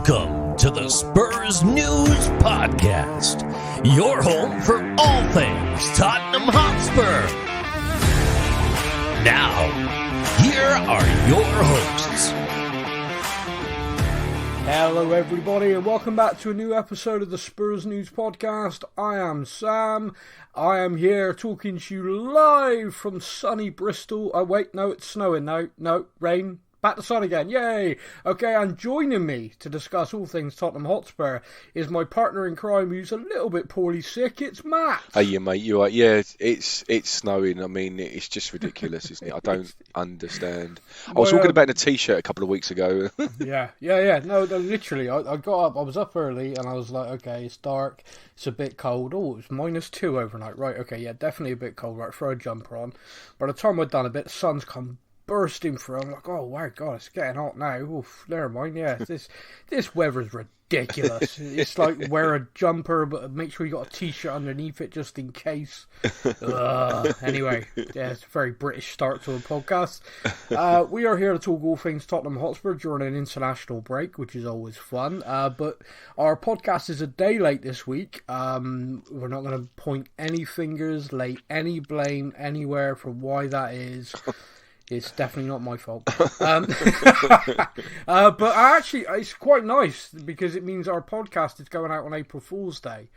Welcome to the Spurs News Podcast, your home for all things Tottenham Hotspur. Now, here are your hosts. Hello everybody and welcome back to a new episode of the Spurs News Podcast. I am Sam. I am here talking to you live from sunny Bristol. Oh wait, no, it's snowing now. No, rain. Back to sun again, yay! Okay, and joining me to discuss all things Tottenham Hotspur is my partner in crime who's a little bit poorly sick, it's Matt. Hey, yeah, mate, you're right. Yeah, it's snowing. I mean, it's just ridiculous, isn't it? I don't understand. I was walking about in a t-shirt a couple of weeks ago. Yeah. No, literally, I got up, I was up early, and I was like, okay, it's dark, it's a bit cold. Oh, it was -2 overnight. Right, okay, yeah, definitely a bit cold. Right, throw a jumper on. By the time I'd done a bit, the sun's come bursting through. I'm like, oh my god, it's getting hot now. Oof, never mind. Yeah, this weather's ridiculous. It's like wear a jumper, but make sure you got a t-shirt underneath it just in case. Anyway, yeah, it's a very British start to a podcast. We are here to talk all things Tottenham Hotspur during an international break, which is always fun. But our podcast is a day late this week. We're not going to point any fingers, lay any blame anywhere for why that is. It's definitely not my fault. But actually, it's quite nice because it means our podcast is going out on April Fool's Day.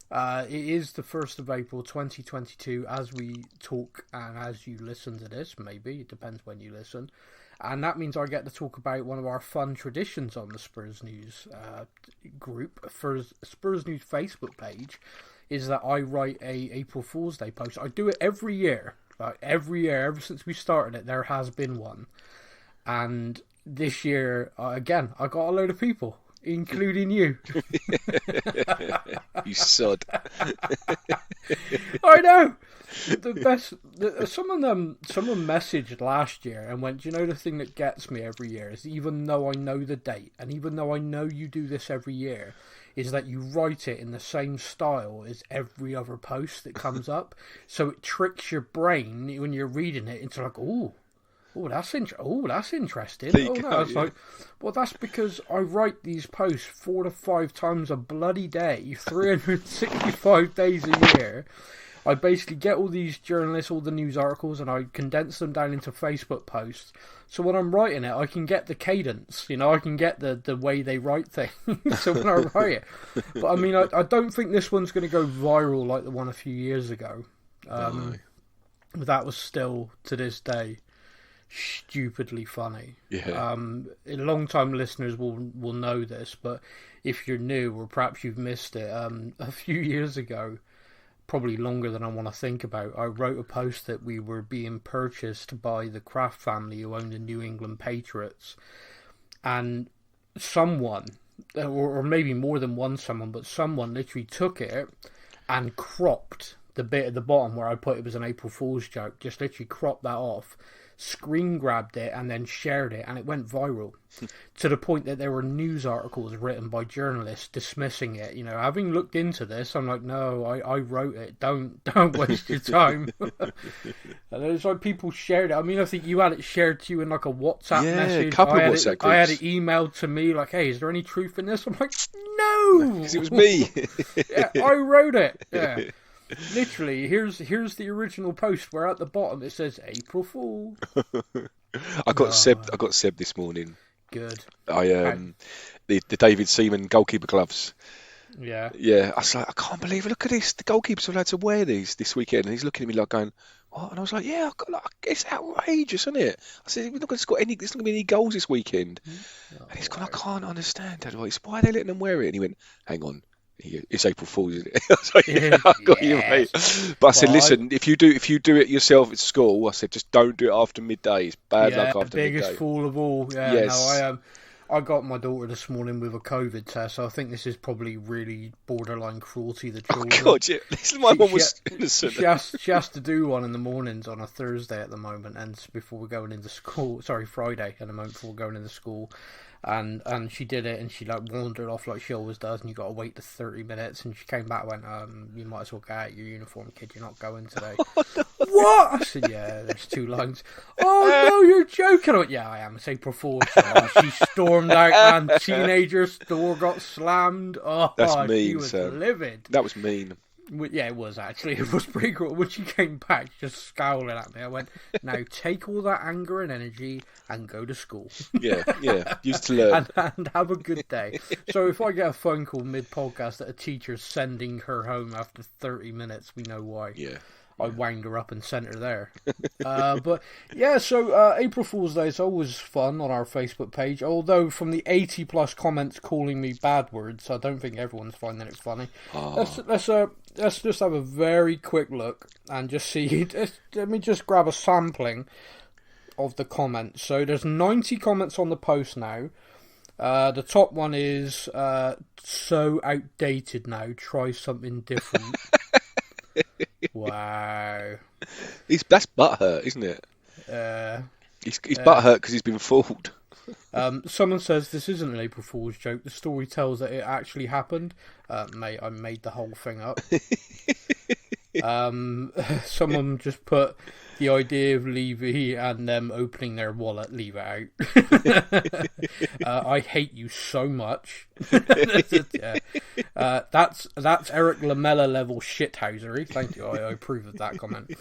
It is the 1st of April 2022 as we talk and as you listen to this, maybe. It depends when you listen. And that means I get to talk about one of our fun traditions on the Spurs News group. For Spurs News Facebook page is that I write a April Fool's Day post. I do it every year. Every year, ever since we started it, there has been one. And this year, again, I got a load of people, including you. You sod. I know. Someone messaged last year and went, do you know the thing that gets me every year is even though I know the date, and even though I know you do this every year, is that you write it in the same style as every other post that comes up. So it tricks your brain when you're reading it into like, that's interesting. Like, well, that's because I write these posts 4 to 5 times a bloody day, 365 days a year. I basically get all these journalists, all the news articles, and I condense them down into Facebook posts. So when I'm writing it, I can get the cadence, I can get the way they write things. So when I write it. But I mean, I don't think this one's going to go viral like the one a few years ago. That was still, to this day, stupidly funny. Yeah. Long-time listeners will know this, but if you're new or perhaps you've missed it, a few years ago, probably longer than I want to think about, I wrote a post that we were being purchased by the Kraft family who owned the New England Patriots, and someone, or maybe more than one someone, but someone literally took it and cropped the bit at the bottom where I put it was an April Fool's joke, just literally cropped that off, screen grabbed it and then shared it, and it went viral to the point that there were news articles written by journalists dismissing it. Having looked into this, I'm like, no, I wrote it. Don't waste your time. And it's like people shared it. I mean, I think you had it shared to you in like a WhatsApp message. A couple of WhatsApp groups. I had it emailed to me like, hey, is there any truth in this? I'm like, no, because it was me. Yeah, I wrote it. Yeah. Literally, here's the original post where at the bottom it says April Fool. I got Seb this morning. Good. The David Seaman goalkeeper gloves. Yeah. Yeah. I was like, I can't believe it. Look at this. The goalkeepers are allowed to wear these this weekend, and he's looking at me like going, what? And I was like, yeah, it's outrageous, isn't it? I said, we're not going to score there's not going to be any goals this weekend. And he's gone, I can't understand that. Why are they letting them wear it? And he went, hang on. It's April Fool's, isn't it? I was like, yeah, I got you, mate. But I said, listen, if you do it yourself at school, I said, just don't do it after midday. It's bad luck after midday. Biggest fool of all. Yeah, yes. No, I got my daughter this morning with a COVID test, so I think this is probably really borderline cruelty to children. Oh God, yeah. My one was innocent. She has to do one in the mornings on a Thursday at the moment, and before we're going into school. Sorry, Friday at the moment before we're going into school. And she did it, and she like wandered off like she always does, and you got to wait the 30 minutes. And she came back and went, you might as well get out your uniform, kid. You're not going today. Oh, no. What? I said, yeah, there's 2 lines. Oh, no, you're joking. I went, yeah, I am. It's April Fool's. She stormed out, man. Teenagers, door got slammed. Oh, that's mean, she was livid. That was mean. Yeah, it was actually. It was pretty cool. When she came back, just scowling at me, I went, now take all that anger and energy and go to school. Yeah, used to learn. and have a good day. So if I get a phone call mid-podcast that a teacher's sending her home after 30 minutes, we know why. Yeah. I wound her up and sent her there. But yeah, so April Fool's Day is always fun on our Facebook page. Although from the 80 plus comments calling me bad words, I don't think everyone's finding it funny. Oh. Let's just have a very quick look and just see. Let me just grab a sampling of the comments. So there's 90 comments on the post now. The top one is so outdated now. Try something different. Wow. That's butthurt, isn't it? He's butthurt because he's been fooled. Someone says this isn't an April Fool's joke. The story tells that it actually happened. Mate, I made the whole thing up. Someone just put the idea of Levy and them opening their wallet, leave it out. I hate you so much. That's Eric Lamella level shithousery. Thank you, I approve of that comment.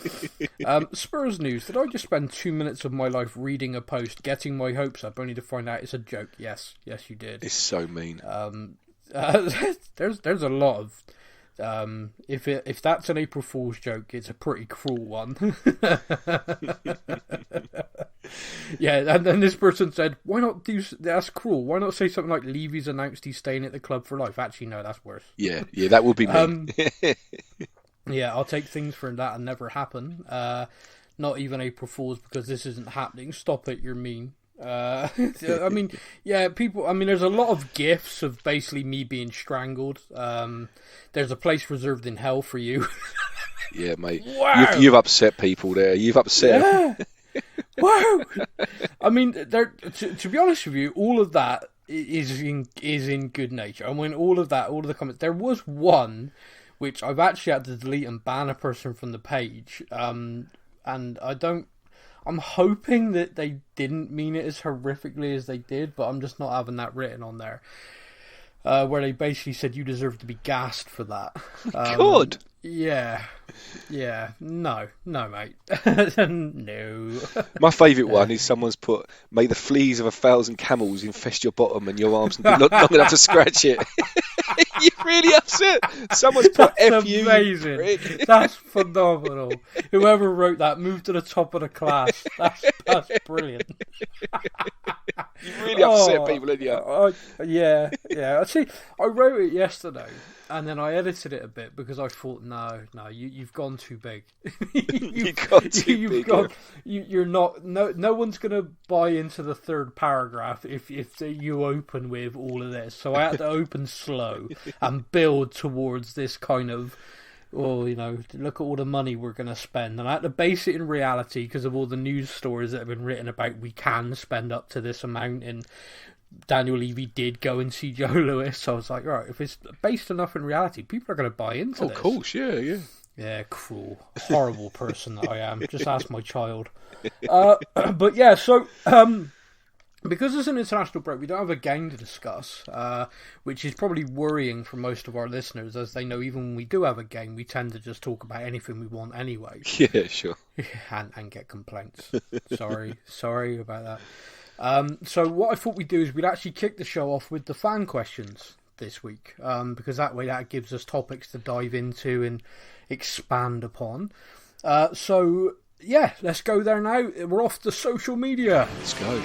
Spurs news. Did I just spend 2 minutes of my life reading a post, getting my hopes up, only to find out it's a joke? Yes, you did. It's so mean. There's a lot of if that's an April Fool's joke, it's a pretty cruel one. Yeah, and then this person said, "Why not do? That's cruel. Why not say something like Levy's announced he's staying at the club for life?" Actually, no, that's worse. Yeah, that would be me. Yeah, I'll take things for that and never happen. Not even April Fool's because this isn't happening. Stop it, you're mean. I mean, yeah, people. I mean, there's a lot of gifs of basically me being strangled. There's a place reserved in hell for you. Yeah, mate. Wow. You've upset people there. You've upset. Yeah. Wow. I mean, to be honest with you, all of that is in good nature. I mean, all of the comments. There was one which I've actually had to delete and ban a person from the page. And I'm hoping that they didn't mean it as horrifically as they did, but I'm just not having that written on there. Where they basically said you deserve to be gassed for that. Good. Yeah. No, mate. No. My favourite one is someone's put, "May the fleas of 1,000 camels infest your bottom and your arms not long enough to scratch it." You're really upset. Someone's put That's F you. Amazing. That's phenomenal. Whoever wrote that moved to the top of the class. That's brilliant. You really upset people, didn't you? Yeah. See, I wrote it yesterday, and then I edited it a bit because I thought, no, you've gone too big. You've gone too big. You're not. No one's going to buy into the third paragraph if you open with all of this. So I had to open slow and build towards this kind of. Well, look at all the money we're going to spend. And I had to base it in reality because of all the news stories that have been written about we can spend up to this amount. And Daniel Levy did go and see Joe Lewis. So I was like, all right, if it's based enough in reality, people are going to buy into this. Of course, yeah. Yeah, cruel, horrible person that I am. Just ask my child. But yeah, so... because it's an international break, we don't have a game to discuss, which is probably worrying for most of our listeners, as they know even when we do have a game, we tend to just talk about anything we want anyway. Yeah, sure. And get complaints. Sorry about that. So what I thought we'd do is we'd actually kick the show off with the fan questions this week, because that way that gives us topics to dive into and expand upon. So, yeah, let's go there now. We're off to social media. Let's go.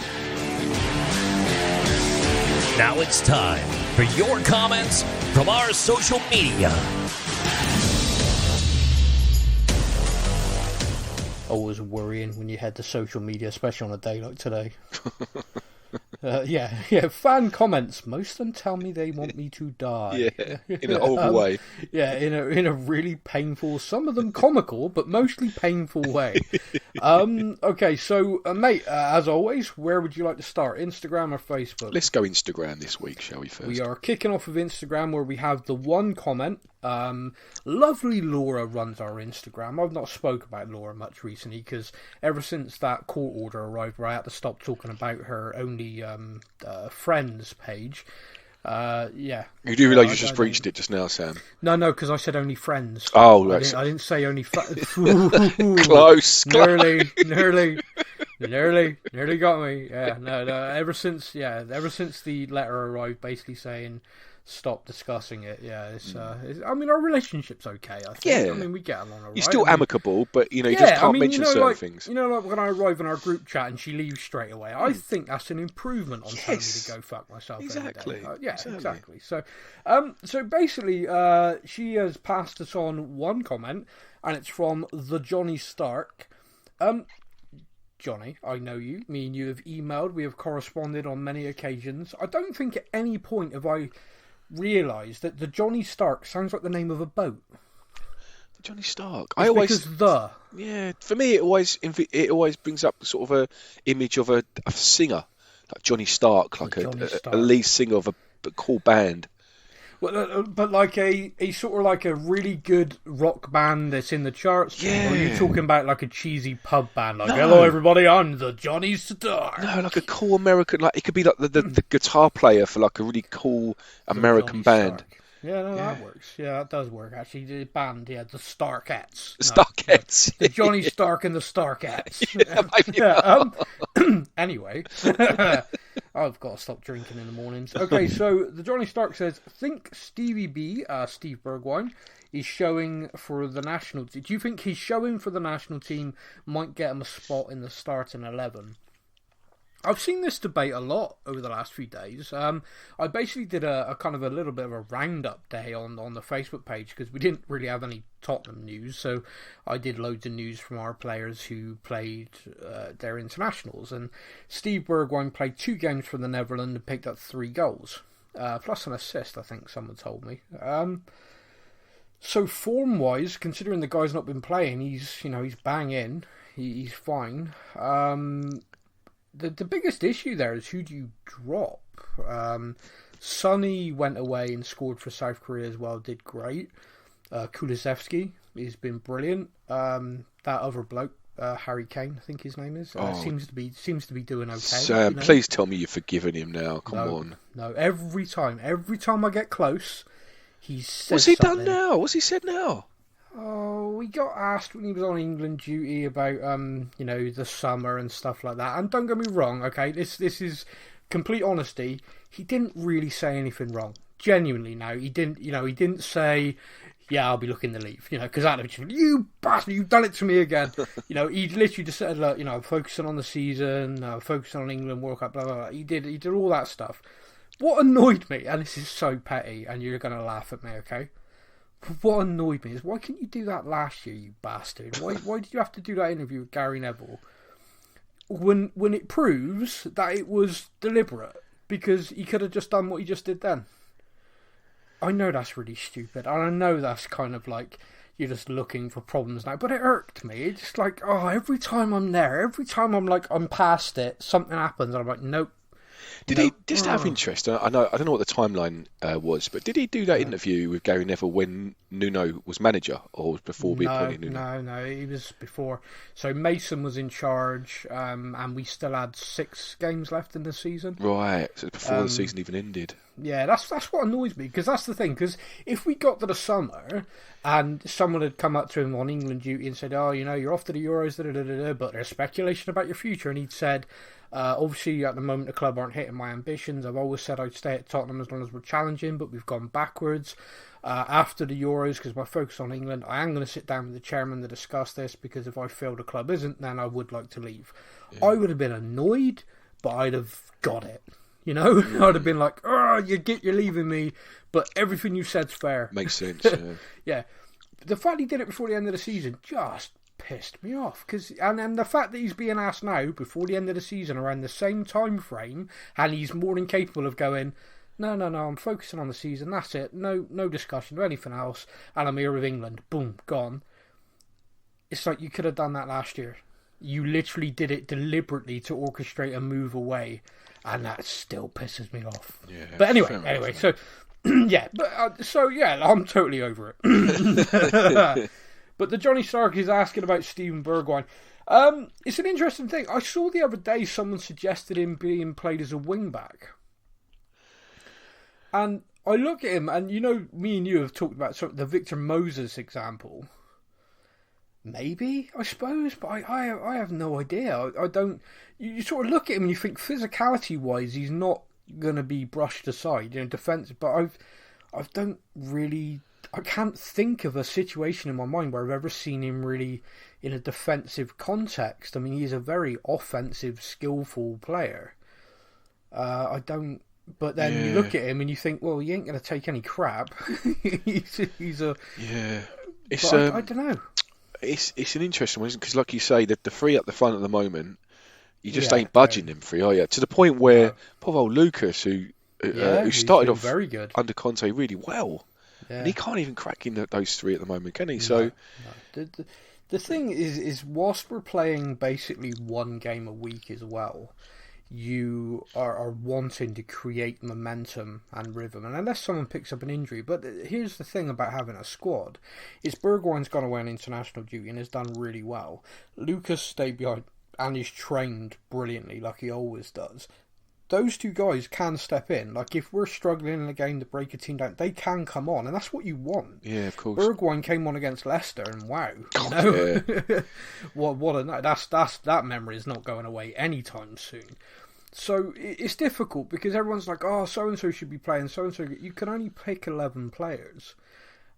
Now it's time for your comments from our social media. Always worrying when you head to social media, especially on a day like today. Yeah, fan comments. Most of them tell me they want me to die. Yeah, in an horrible way. Yeah, in a really painful, some of them comical, but mostly painful way. Okay, so mate, as always, where would you like to start? Instagram or Facebook? Let's go Instagram this week, shall we? First, We are kicking off with Instagram, where we have the one comment. Lovely Laura runs our Instagram. I've not spoke about Laura much recently because ever since that court order arrived, where I had to stop talking about her only friends page. Yeah. You do realise you just breached it just now, Sam? No, because I said only friends. Oh, right. I didn't say only. Close. Nearly got me. Yeah, no. Ever since the letter arrived, basically saying stop discussing it. Yeah, I mean, our relationship's okay. I think. Yeah. I mean, we get along alright. You're still amicable, but you just can't mention certain things. You know, like when I arrive in our group chat and she leaves straight away, I think that's an improvement on telling me to go fuck myself. Exactly. Exactly. So, so basically, she has passed us on one comment, and it's from the Johnny Stark. Johnny, I know you. Me and you have emailed. We have corresponded on many occasions. I don't think at any point have I realised that the Johnny Stark sounds like the name of a boat. Johnny Stark. Yeah, for me it always brings up sort of a image of a singer, like Johnny Stark, like a lead singer of a cool band. Well, but like a sort of like a really good rock band that's in the charts. Yeah. Or are you talking about like a cheesy pub band, like hello everybody, I'm the Johnny Stark? No, like a cool American. Like it could be like the guitar player for like a really cool American band. Stark. Yeah, no, that works. Yeah, that does work. Actually, the band, the Starkettes. The Starkettes. The Johnny Stark and the Starkettes. Anyway, I've got to stop drinking in the mornings. Okay, so the Johnny Stark says, think Stevie B, Steve Bergwijn, is showing for the national team. Do you think he's showing for the national team might get him a spot in the starting 11? I've seen this debate a lot over the last few days. I basically did a kind of a little bit of a roundup day on the Facebook page because we didn't really have any Tottenham news, so I did loads of news from our players who played their internationals. And Steve Bergwijn played 2 games for the Netherlands and picked up 3 goals, plus an assist, I think someone told me. So form-wise, considering the guy's not been playing, he's banging, he's fine. The biggest issue there is who do you drop? Sonny went away and scored for South Korea as well, did great. Kulusevski has been brilliant. That other bloke, Harry Kane, I think his name is, seems to be doing okay. Sam, please tell me you've forgiven him now. Come on. No, every time I get close, he says What's he something. done now? What's he said now? Oh, we got asked when he was on England duty about the summer and stuff like that. And don't get me wrong, okay, this is complete honesty. He didn't really say anything wrong. Genuinely, no, he didn't. He didn't say, "Yeah, I'll be looking to leave." Because that would you bastard, you've done it to me again. He literally just said, "Look, focusing on the season, focusing on England World Cup." Blah blah blah. He did all that stuff. What annoyed me, and this is so petty, and you're gonna laugh at me, okay? What annoyed me is, why couldn't you do that last year, you bastard? Why did you have to do that interview with Gary Neville when it proves that it was deliberate? Because he could have just done what he just did then. I know that's really stupid, and I know that's kind of like you're just looking for problems now, but it irked me. It's just like, every time I'm there, every time I'm past it, something happens, and I'm like, nope. Did he, just out of interest, I don't know what the timeline was, but did he do that interview with Gary Neville when Nuno was manager, or was before being appointed Nuno? No, he was before. So Mason was in charge, and we still had 6 games left in the season. Right, so before the season even ended. Yeah, that's what annoys me, because that's the thing, because if we got to the summer and someone had come up to him on England duty and said, you're off to the Euros, but there's speculation about your future, and he'd said, obviously at the moment the club aren't hitting my ambitions. I've always said I'd stay at Tottenham as long as we're challenging, but we've gone backwards. After the Euros, because my focus on England, I am going to sit down with the chairman to discuss this, because if I feel the club isn't, then I would like to leave. Yeah. I would have been annoyed, but I'd have got it. I'd have been like, you're leaving me, but everything you said's fair. Makes sense, yeah. Yeah. The fact he did it before the end of the season just pissed me off. And the fact that he's being asked now, before the end of the season, around the same time frame, and he's more than capable of going, no, I'm focusing on the season, that's it, no discussion or anything else, and I'm here with England, boom, gone. It's like you could have done that last year. You literally did it deliberately to orchestrate a move away, and that still pisses me off. Yeah, but anyway, so yeah, I'm totally over it. But the Johnny Stark is asking about Steven Bergwijn. It's an interesting thing. I saw the other day someone suggested him being played as a wing-back. And I look at him, and me and you have talked about the Victor Moses example. Maybe, I suppose, but I have no idea. I don't... You sort of look at him and you think physicality-wise, he's not going to be brushed aside, defensive. But I don't really... I can't think of a situation in my mind where I've ever seen him really in a defensive context. I mean, he's a very offensive, skillful player. I don't... But then you look at him and you think, well, he ain't going to take any crap. he's a... Yeah. I don't know. It's an interesting one, because like you say, the three up the front at the moment, you just ain't budging them three, are you? To the point where poor old Lucas, who started off very good under Conte really well, and he can't even crack in those three at the moment, can he? So the thing is, whilst we're playing basically one game a week as well, you are wanting to create momentum and rhythm, and unless someone picks up an injury. But here's the thing about having a squad, is Bergwijn's gone away on international duty and has done really well. Lucas stayed behind and is trained brilliantly like he always does. Those two guys can step in. Like, if we're struggling in a game to break a team down, they can come on, and that's what you want. Yeah, of course. Bergwijn came on against Leicester, and wow, what a night! That memory is not going away anytime soon. So it's difficult because everyone's like, oh, so and so should be playing, so and so. You can only pick 11 players,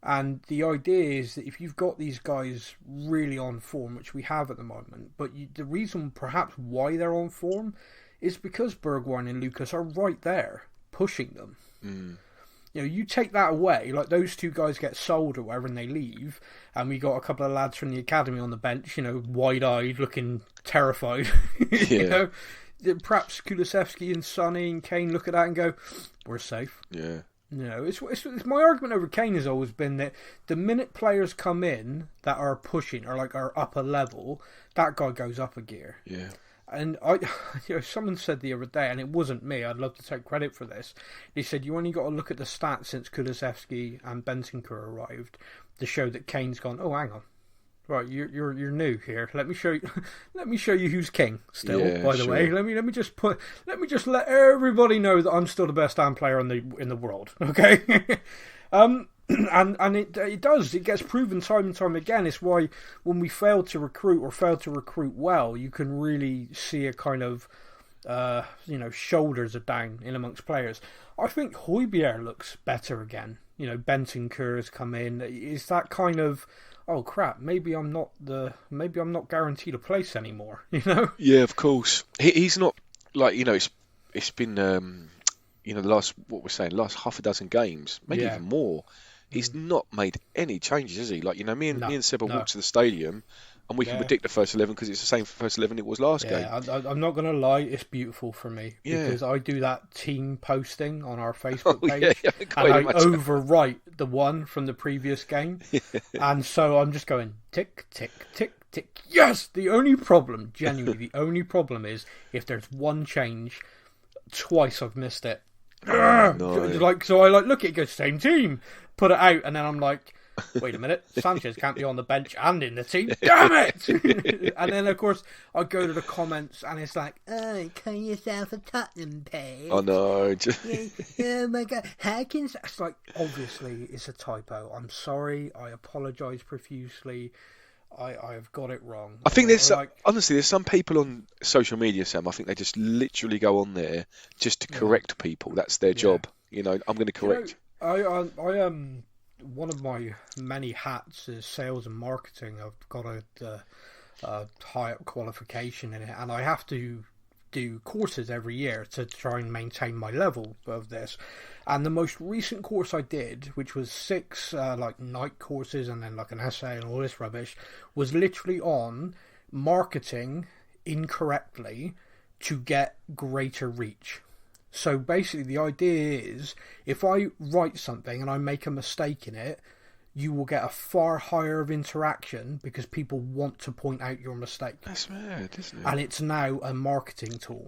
and the idea is that if you've got these guys really on form, which we have at the moment, but the reason perhaps why they're on form is because Bergwijn and Lucas are right there pushing them. You take that away, like those two guys get sold or whatever and they leave, and we got a couple of lads from the academy on the bench, wide-eyed, looking terrified. Perhaps Kulusevski and Sonny and Kane look at that and go, we're safe. Yeah. It's my argument over Kane has always been that the minute players come in that are pushing or like are up a level, that guy goes up a gear. Yeah. And someone said the other day, and it wasn't me, I'd love to take credit for this. They said you only got to look at the stats since Kulusevski and Bentancur arrived to show that Kane's gone, oh, hang on. Right, you're new here. Let me show you who's king. Still, by the way, let me just let everybody know that I'm still the best damn player in the world. Okay, and it does. It gets proven time and time again. It's why when we fail to recruit well, you can really see a kind of shoulders are down in amongst players. I think Højbjerg looks better again. Bentancur has come in. Is that kind of, oh crap, maybe I'm not guaranteed a place anymore, Yeah, of course. He's not like, it's been the last half a dozen games, maybe even more. He's not made any changes, has he? Like, me and Seb walked to the stadium, and we can predict the first 11 because it's the same first 11 it was last game. I'm not going to lie, it's beautiful for me because I do that team posting on our Facebook page, and I overwrite the one from the previous game, and so I'm just going tick, tick, tick, tick. Yes, the only problem is if there's one change, twice I've missed it. No. So I look at it, go same team, put it out, and then I'm like, wait a minute, Sanchez can't be on the bench and in the team, damn it! And then of course I go to the comments and it's like, oh, call yourself a Tottenham page. Oh no. Oh my god, how can... It's like, obviously it's a typo. I'm sorry, I apologise profusely. I've got it wrong. I think honestly, there's some people on social media, Sam, I think they just literally go on there just to correct people. That's their job. I'm going to correct. I one of my many hats is sales and marketing. I've got a high up qualification in it, and I have to do courses every year to try and maintain my level of this. And the most recent course I did, which was 6 night courses and then like an essay and all this rubbish, was literally on marketing incorrectly to get greater reach. So basically the idea is, if I write something and I make a mistake in it, you will get a far higher of interaction because people want to point out your mistake. That's mad, isn't it? And it's now a marketing tool.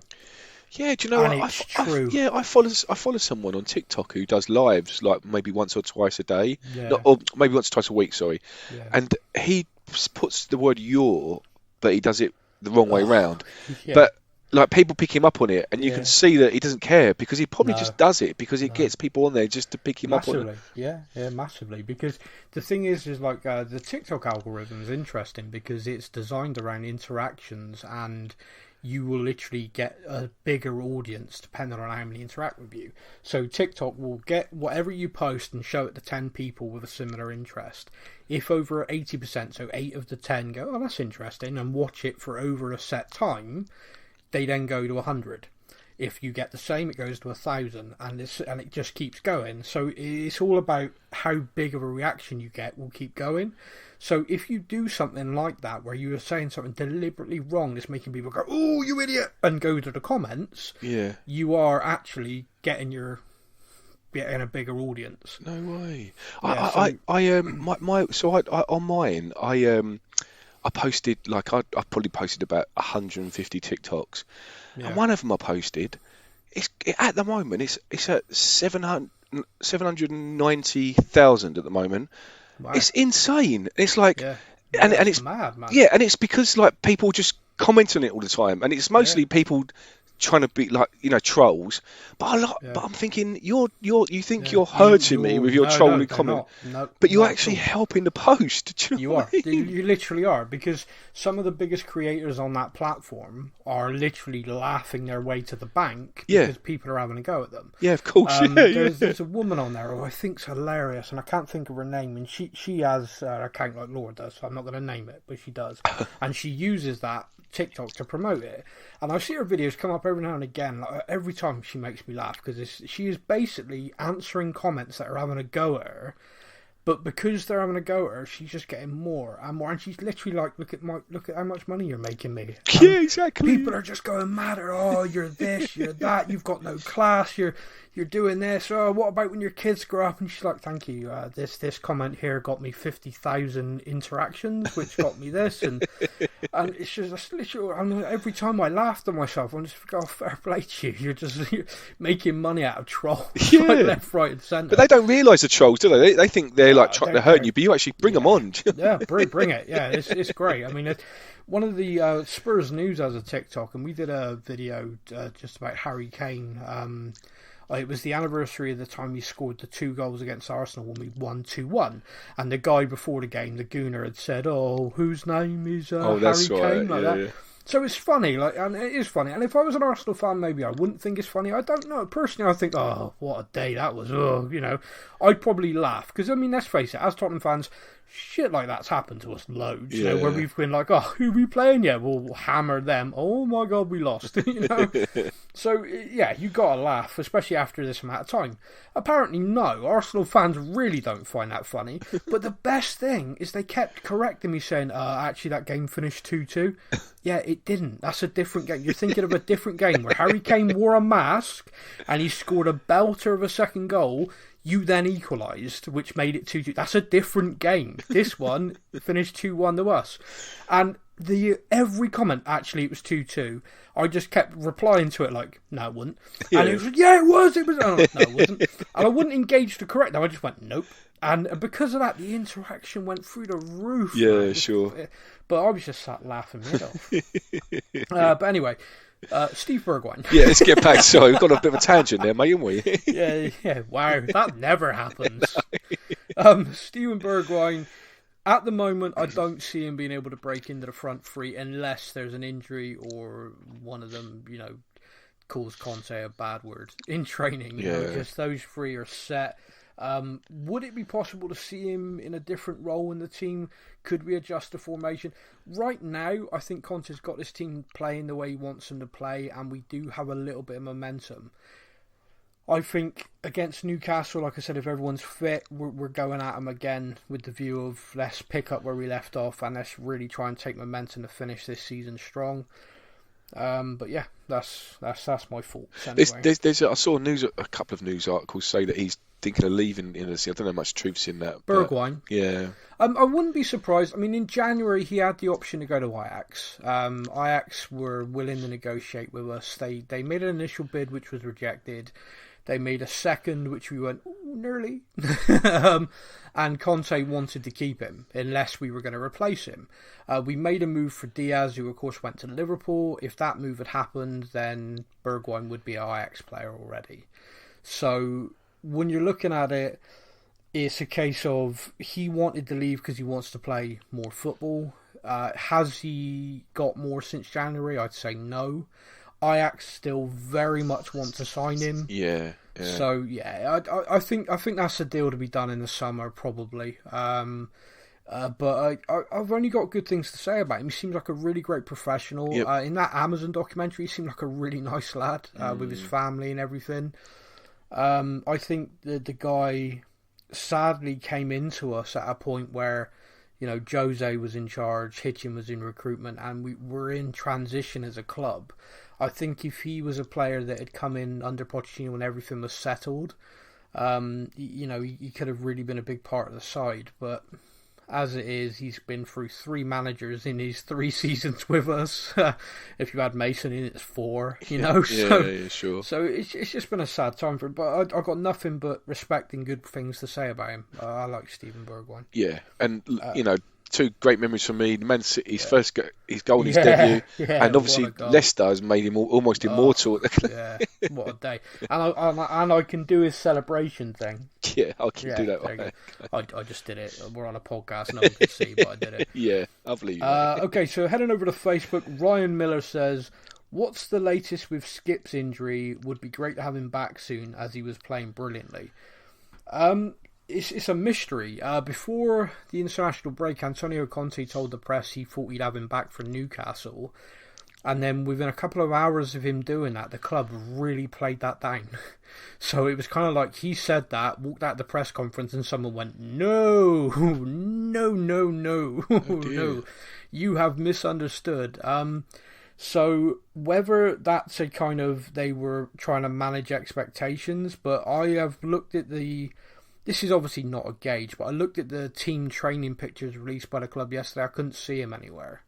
Yeah, do you know And what? it's true. I follow someone on TikTok who does lives like maybe once or twice a day, Yeah. or maybe once or twice a week. Sorry, Yeah. and he puts the word "your," but he does it the wrong way round. Yeah. But like people pick him up on it, and you Yeah. can see that he doesn't care because he probably No. just does it because it gets people on there just to pick him up on Massively, it. yeah, massively. Because the thing is like the TikTok algorithm is interesting because it's designed around interactions, and you will literally get a bigger audience depending on how many interact with you. So TikTok will get whatever you post and show it to 10 people with a similar interest. If over 80%, so 8 of the 10 go, oh, that's interesting, and watch it for over a set time, they then go to 100. If you get the same, it goes to 1,000, and it just keeps going. So it's all about how big of a reaction you get will keep going. So if you do something like that, where you are saying something deliberately wrong that's making people go, "Oh, you idiot," and go to the comments, Yeah. you are actually getting a bigger audience. No way. Yeah, On mine, I posted I probably posted about 150 TikToks, Yeah. and one of them I posted, at the moment it's at 790,000 at the moment. Wow. It's insane. It's like, Yeah. and That's it's mad, man. yeah, and it's because like people just comment on it all the time, and it's mostly people trying to be like trolls. But but I'm thinking you think you're hurting me with your trolling comment, but you're actually helping the post. Do you know what I mean? You literally are, because some of the biggest creators on that platform are literally laughing their way to the bank because people are having a go at them. Yeah, of course. There's a woman on there who I think's hilarious, and I can't think of her name, and she has an account like Laura does, so I'm not going to name it, but she does, and she uses that TikTok to promote it, and I see her videos come up every now and again. Like, every time she makes me laugh because she is basically answering comments that are having a go at her, but because they're having a go at her, she's just getting more and more, and she's literally like, look at how much money you're making me. And yeah, exactly. People are just going mad at, oh, you're this, you're that, you've got no class, you're doing this. Oh, what about when your kids grow up? And she's like, thank you. This comment here got me 50,000 interactions, which got me this, and it's just literally. Every time I laugh to myself, I'm just oh, fair play to you. You're making money out of trolls, like left, right, and centre. But they don't realise the trolls, do they? They think they're trying to hurt you, but you actually bring them on. Yeah, bring it. Yeah, it's great. I mean, one of the Spurs News has a TikTok, and we did a video just about Harry Kane. It was the anniversary of the time he scored the 2 goals against Arsenal when we won 2-1. And the guy before the game, the Gooner, had said, "Oh, whose name is Harry Kane?" Like that. So it's funny, and it is funny. And if I was an Arsenal fan, maybe I wouldn't think it's funny. I don't know. Personally, I think, oh, what a day that was. Oh, I'd probably laugh. Because, I mean, let's face it, as Tottenham fans, shit like that's happened to us loads. Where we've been like, oh, who are we playing? Yeah, we'll hammer them. Oh, my God, we lost. So, yeah, you got to laugh, especially after this amount of time. Apparently, no. Arsenal fans really don't find that funny. But the best thing is they kept correcting me, saying, actually, that game finished 2-2. Yeah, it didn't. That's a different game. You're thinking of a different game where Harry Kane wore a mask and he scored a belter of a second goal. You then equalised, which made it 2-2. That's a different game. This one finished 2-1 to us. And every comment, actually, it was 2-2. I just kept replying to it like, no, it wasn't. Yeah. And it was like, yeah, it was. It was. No, it wasn't. And I wouldn't engage to correct them. I just went, nope. And because of that, the interaction went through the roof. Yeah, sure. But I was just sat laughing my head off. But anyway, Steve Bergwijn. Yeah, let's get back. Sorry, we've got a bit of a tangent there, mate, haven't we? Yeah. Wow, that never happens. Steven Bergwijn, at the moment, I don't see him being able to break into the front three unless there's an injury or one of them, calls Conte a bad word in training. Because those three are set. Would it be possible to see him in a different role in the team? Could we adjust the formation? Right now, I think Conte's got this team playing the way he wants them to play, and we do have a little bit of momentum. I think against Newcastle, like I said, if everyone's fit, we're going at them again with the view of let's pick up where we left off and let's really try and take momentum to finish this season strong. But yeah, that's my thoughts. Anyway. I saw a couple of news articles say that he's thinking of leaving in I don't know much truth's in that. Bergwijn. Yeah. I wouldn't be surprised. I mean, in January he had the option to go to Ajax. Ajax were willing to negotiate with us. They made an initial bid which was rejected. They made a second which we went, ooh, nearly. And Conte wanted to keep him unless we were going to replace him. We made a move for Diaz, who of course went to Liverpool. If that move had happened, then Bergwijn would be an Ajax player already. So when you're looking at it, it's a case of he wanted to leave because he wants to play more football. Has he got more since January? I'd say no. Ajax still very much want to sign him. Yeah. So yeah, I think that's a deal to be done in the summer probably. But I've only got good things to say about him. He seems like a really great professional. Yep. In that Amazon documentary, he seemed like a really nice lad with his family and everything. I think the guy sadly came into us at a point where, you know, Jose was in charge, Hitchin was in recruitment, and we were in transition as a club. I think if he was a player that had come in under Pochettino when everything was settled, you know, he could have really been a big part of the side. But as it is, he's been through 3 managers in his 3 seasons with us. If you add Mason in, it's 4, you know. Yeah, sure. So it's just been a sad time for him. But I've got nothing but respect and good things to say about him. I like Steven Bergwijn. Yeah, and, you know, 2 great memories for me. Man City's first his goal in his debut, and obviously Leicester has made him almost immortal. Yeah, what a day! And I can do his celebration thing. Yeah, I can do that. I just did it. We're on a podcast, no one can see, but I did it. Yeah, I believe you. Okay, so heading over to Facebook, Ryan Miller says, "What's the latest with Skip's injury? Would be great to have him back soon, as he was playing brilliantly." It's a mystery. Before the international break, Antonio Conte told the press he thought he'd have him back for Newcastle. And then within a couple of hours of him doing that, the club really played that down. So it was kind of like he said that, walked out the press conference, and someone went, no, no, you have misunderstood. So whether that's a kind of, they were trying to manage expectations, but I have looked at this is obviously not a gauge, but I looked at the team training pictures released by the club yesterday. I couldn't see him anywhere.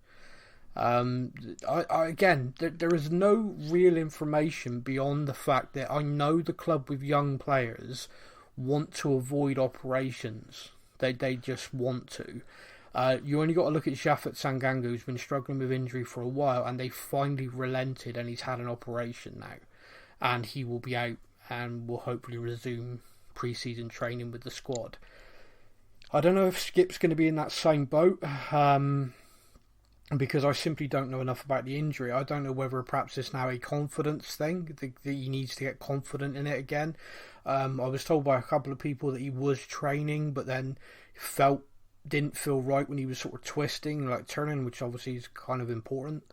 Again, there is no real information beyond the fact that I know the club with young players want to avoid operations. They just want to. You only got to look at Jafet Sangangu, who's been struggling with injury for a while, and they finally relented, and he's had an operation now. And he will be out and will hopefully resume pre-season training with the squad. I don't know if Skip's going to be in that same boat, because I simply don't know enough about the injury. I don't know whether perhaps it's now a confidence thing, that he needs to get confident in it again. I was told by a couple of people that he was training, but then didn't feel right when he was sort of twisting, like turning, which obviously is kind of important.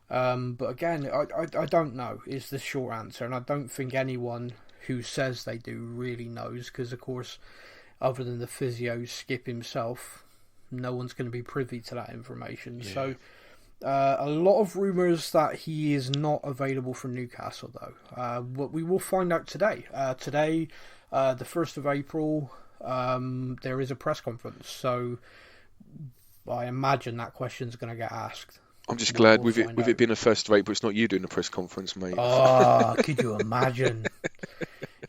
But again, I don't know is the short answer, and I don't think anyone who says they do really knows, because of course, other than the physio Skip himself, no one's going to be privy to that information. Yeah. So a lot of rumours that he is not available for Newcastle, though. What we will find out today. Today, the 1st of April, there is a press conference, so I imagine that question's going to get asked. I'm just glad with it being the 1st of April, it's not you doing the press conference, mate. Oh, could you imagine?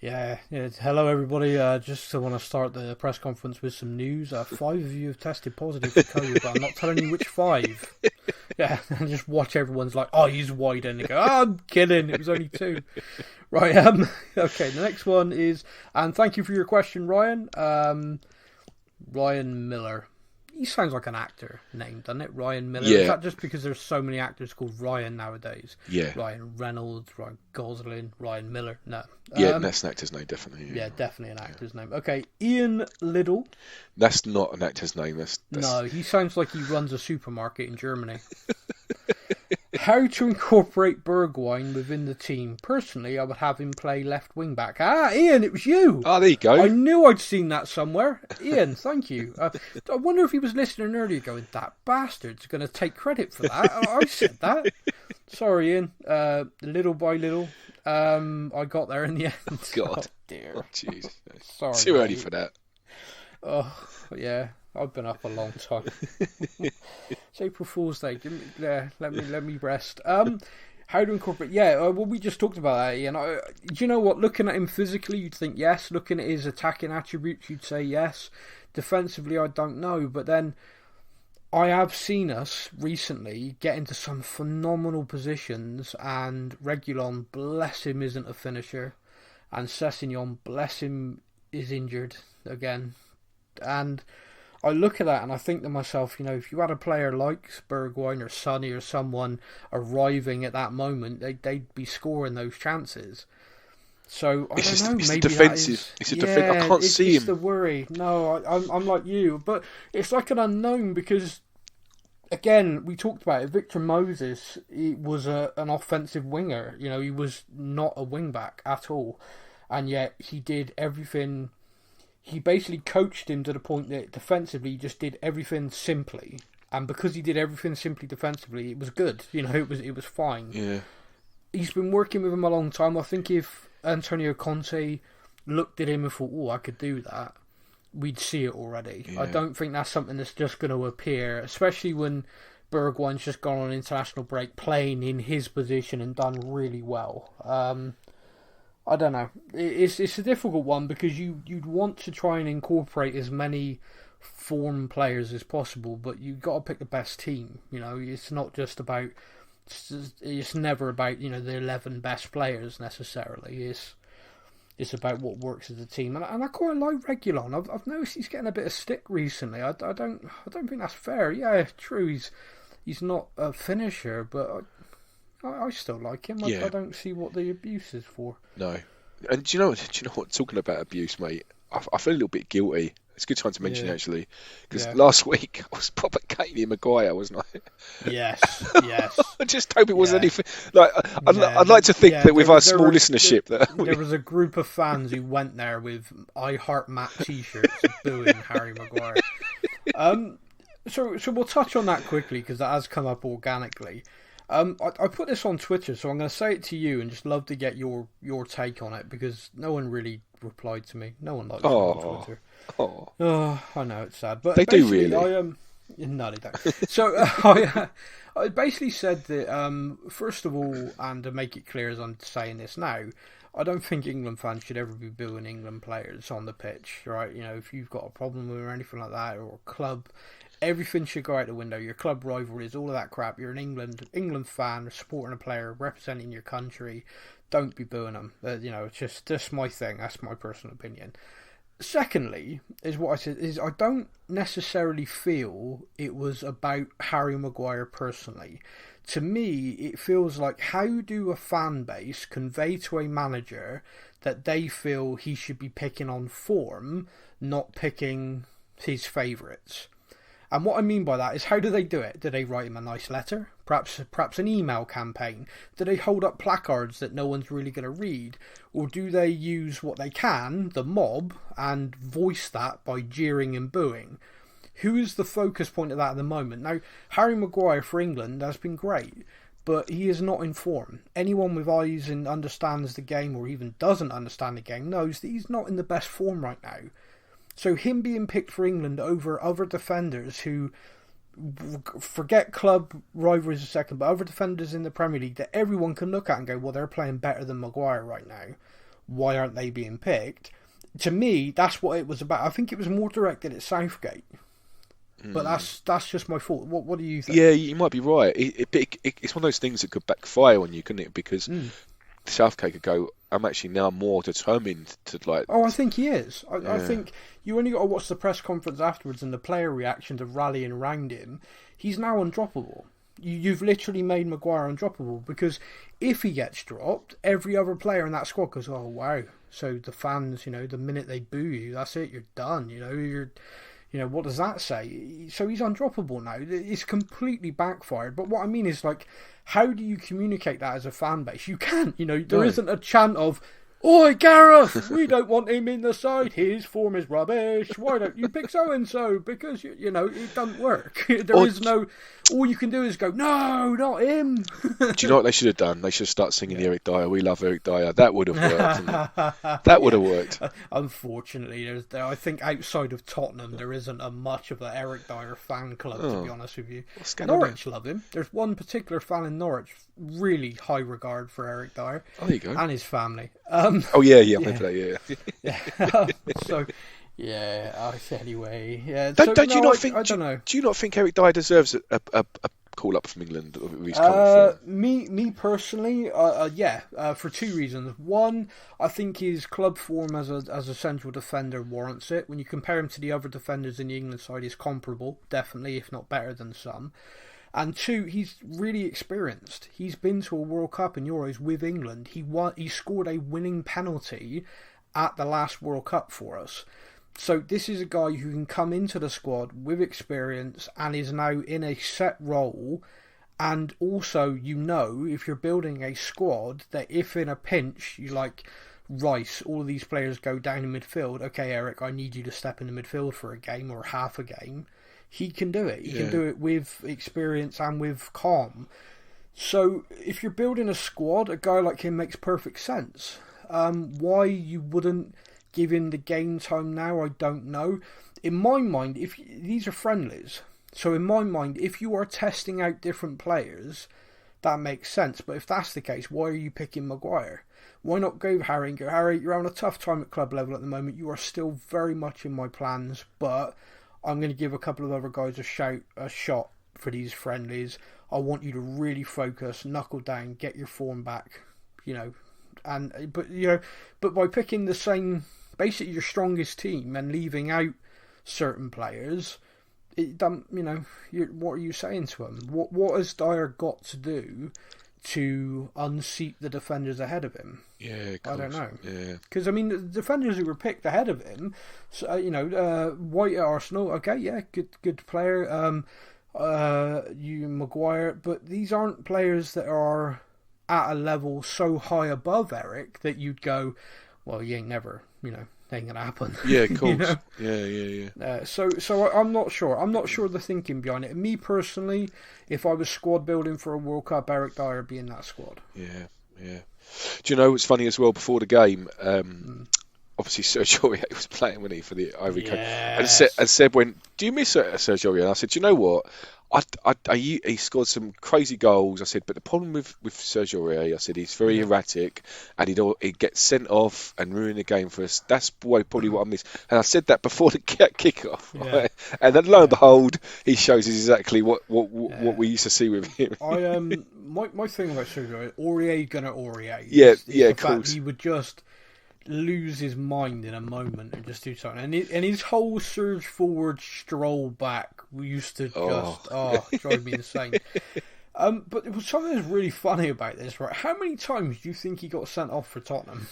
Yeah. Hello, everybody. Just want to start the press conference with some news. 5 of you have tested positive for COVID, but I'm not telling you which 5. Yeah, and just watch everyone's like, oh, he's wide, and they go, oh, I'm kidding. It was only 2. Right. Okay. The next one is, and thank you for your question, Ryan. Ryan Miller. He sounds like an actor name, doesn't it? Ryan Miller. Yeah. Is that just because there's so many actors called Ryan nowadays? Yeah. Ryan Reynolds, Ryan Gosling, Ryan Miller. No. Yeah, that's an actor's name, definitely. Yeah, definitely an actor's name. Okay, Ian Liddle. That's not an actor's name. That's... No, he sounds like he runs a supermarket in Germany. How to incorporate Bergwijn within the team? Personally, I would have him play left wing back. Ah, Ian, it was you. Oh, there you go. I knew I'd seen that somewhere. Ian, thank you. I wonder if he was listening earlier going, that bastard's going to take credit for that. I said that. Sorry, Ian. Little by little. I got there in the end. God. Oh, dear. Oh, jeez. Sorry. Too early mate. for that. Oh, yeah. I've been up a long time. It's April Fool's Day. Let me rest. How to incorporate? Yeah, well, we just talked about that, Ian. Do you know what? Looking at him physically, you'd think yes. Looking at his attacking attributes, you'd say yes. Defensively, I don't know. But then I have seen us recently get into some phenomenal positions, and Reguilon, bless him, isn't a finisher, and Sessegnon, bless him, is injured again. And I look at that and I think to myself, if you had a player like Bergwijn or Sonny or someone arriving at that moment, they'd be scoring those chances. So I don't know. It's maybe defensive. That is, it's a defensive. I can't see it's him. the worry. No, I'm like you, but it's like an unknown because, again, we talked about it. Victor Moses, he was an offensive winger. He was not a wing back at all, and yet he did everything. He basically coached him to the point that defensively he just did everything simply, and because he did everything simply defensively, it was good. It was fine. Yeah. He's been working with him a long time. I think if Antonio Conte looked at him and thought, "Oh, I could do that," we'd see it already. Yeah. I don't think that's something that's just going to appear, especially when Bergwijn's just gone on an international break playing in his position and done really well. I don't know. It's a difficult one because you'd want to try and incorporate as many form players as possible, but you've got to pick the best team. It's not just about. It's never about the 11 best players necessarily. It's about what works as a team, and I quite like Reguilon. I've noticed he's getting a bit of stick recently. I don't think that's fair. Yeah, true. He's not a finisher, but I still like him. Yeah. I don't see what the abuse is for. No. And do you know what? Talking about abuse, mate, I feel a little bit guilty. It's a good time to mention, actually, because last week I was proper Harry Maguire, wasn't I? Yes. I just hope it wasn't anything. I'd like to think that with our small listenership, there was a group of fans who went there with "I Heart Matt" t-shirts booing Harry Maguire. So we'll touch on that quickly because that has come up organically. I put this on Twitter, so I'm going to say it to you and just love to get your take on it because no one really replied to me. No one likes me on Twitter. Oh, I know it's sad, but they do really. No, they don't. So I basically said that first of all, and to make it clear as I'm saying this now, I don't think England fans should ever be booing England players on the pitch, right? If you've got a problem with or anything like that, or a club, everything should go out the window. Your club rivalries, all of that crap. You're an England fan, supporting a player, representing your country. Don't be booing them. It's just my thing. That's my personal opinion. Secondly, is what I said, is I don't necessarily feel it was about Harry Maguire personally. To me, it feels like, how do a fan base convey to a manager that they feel he should be picking on form, not picking his favourites? And what I mean by that is, how do they do it? Do they write him a nice letter? Perhaps an email campaign? Do they hold up placards that no one's really going to read? Or do they use what they can, the mob, and voice that by jeering and booing? Who is the focus point of that at the moment? Now, Harry Maguire for England has been great, but he is not in form. Anyone with eyes and understands the game, or even doesn't understand the game, knows that he's not in the best form right now. So him being picked for England over other defenders who, forget club rivalries a second, but other defenders in the Premier League that everyone can look at and go, well, they're playing better than Maguire right now. Why aren't they being picked? To me, that's what it was about. I think it was more directed at Southgate. But that's just my fault. What do you think? Yeah, you might be right. It's one of those things that could backfire on you, couldn't it? Because Southgate could go, I'm actually now more determined to Oh, I think he is. I think you only got to watch the press conference afterwards and the player reaction to rallying around him. He's now undroppable. You've literally made Maguire undroppable, because if he gets dropped, every other player in that squad goes, oh wow. So the fans, the minute they boo you, that's it. You're done. What does that say? So he's undroppable now. It's completely backfired. But what I mean is, how do you communicate that as a fan base? You can't. There isn't a chant of, Oi, Gareth, we don't want him in the side. His form is rubbish. Why don't you pick so-and-so? Because, you know, it doesn't work. All you can do is go, no, not him. Do you know what they should have done? They should start singing Eric Dyer. We love Eric Dyer. That would have worked. That would have worked. Unfortunately, I think outside of Tottenham, there isn't much of the Eric Dyer fan club, to be honest with you. Norwich love him. There's one particular fan in Norwich, really high regard for Eric Dyer. Oh, there you go. And his family. I remember that, yeah. So... Yeah. Anyway. Yeah. Do you not think Eric Dyer deserves a call up from England? Me personally, for two reasons. One, I think his club form as a central defender warrants it. When you compare him to the other defenders in the England side, he's comparable, definitely, if not better than some. And two, he's really experienced. He's been to a World Cup and Euros with England. He scored a winning penalty at the last World Cup for us. So this is a guy who can come into the squad with experience and is now in a set role. And also, you know, if you're building a squad, that if in a pinch, you like Rice, all of these players go down in midfield. Okay, Eric, I need you to step into midfield for a game or half a game. He can do it. He can do it with experience and with calm. So if you're building a squad, a guy like him makes perfect sense. Why you wouldn't give him the game time now, I don't know. In my mind, these are friendlies, so in my mind, if you are testing out different players, that makes sense. But if that's the case, why are you picking Maguire? Why not go Harry and go, Harry, you're having a tough time at club level at the moment. You are still very much in my plans, but I'm going to give a couple of other guys a shot for these friendlies. I want you to really focus, knuckle down, get your form back, you know. But by picking the same, basically your strongest team and leaving out certain players, what are you saying to him? What has Dyer got to do to unseat the defenders ahead of him? Yeah, I don't know. Yeah, because I mean, the defenders who were picked ahead of him, White at Arsenal, okay, yeah, good player. Maguire, but these aren't players that are at a level so high above Eric that you'd go, well, you ain't never, ain't gonna happen. Yeah, of course. Yeah. So I'm not sure. I'm not sure the thinking behind it. Me personally, if I was squad building for a World Cup, Eric Dyer would be in that squad. Yeah. Do you know what's funny as well? Before the game, obviously Sergio Aurier was playing, wasn't he, for the Ivory Coast? And Seb went, "Do you miss Sergio Aurier?" And I said, "Do you know what? He scored some crazy goals." I said, but the problem with Sergio Aurier, I said, he's very erratic and he'd get sent off and ruin the game for us. That's probably what I miss. And I said that before the kick-off. Right? And then lo and behold, he shows us exactly what we used to see with him. My thing about Sergio Aurier, gonna Aurier. Yeah, of course. He would just lose his mind in a moment and just do something. And his whole surge forward, stroll back used to drive me insane. But it was something that's really funny about this, right? How many times do you think he got sent off for Tottenham?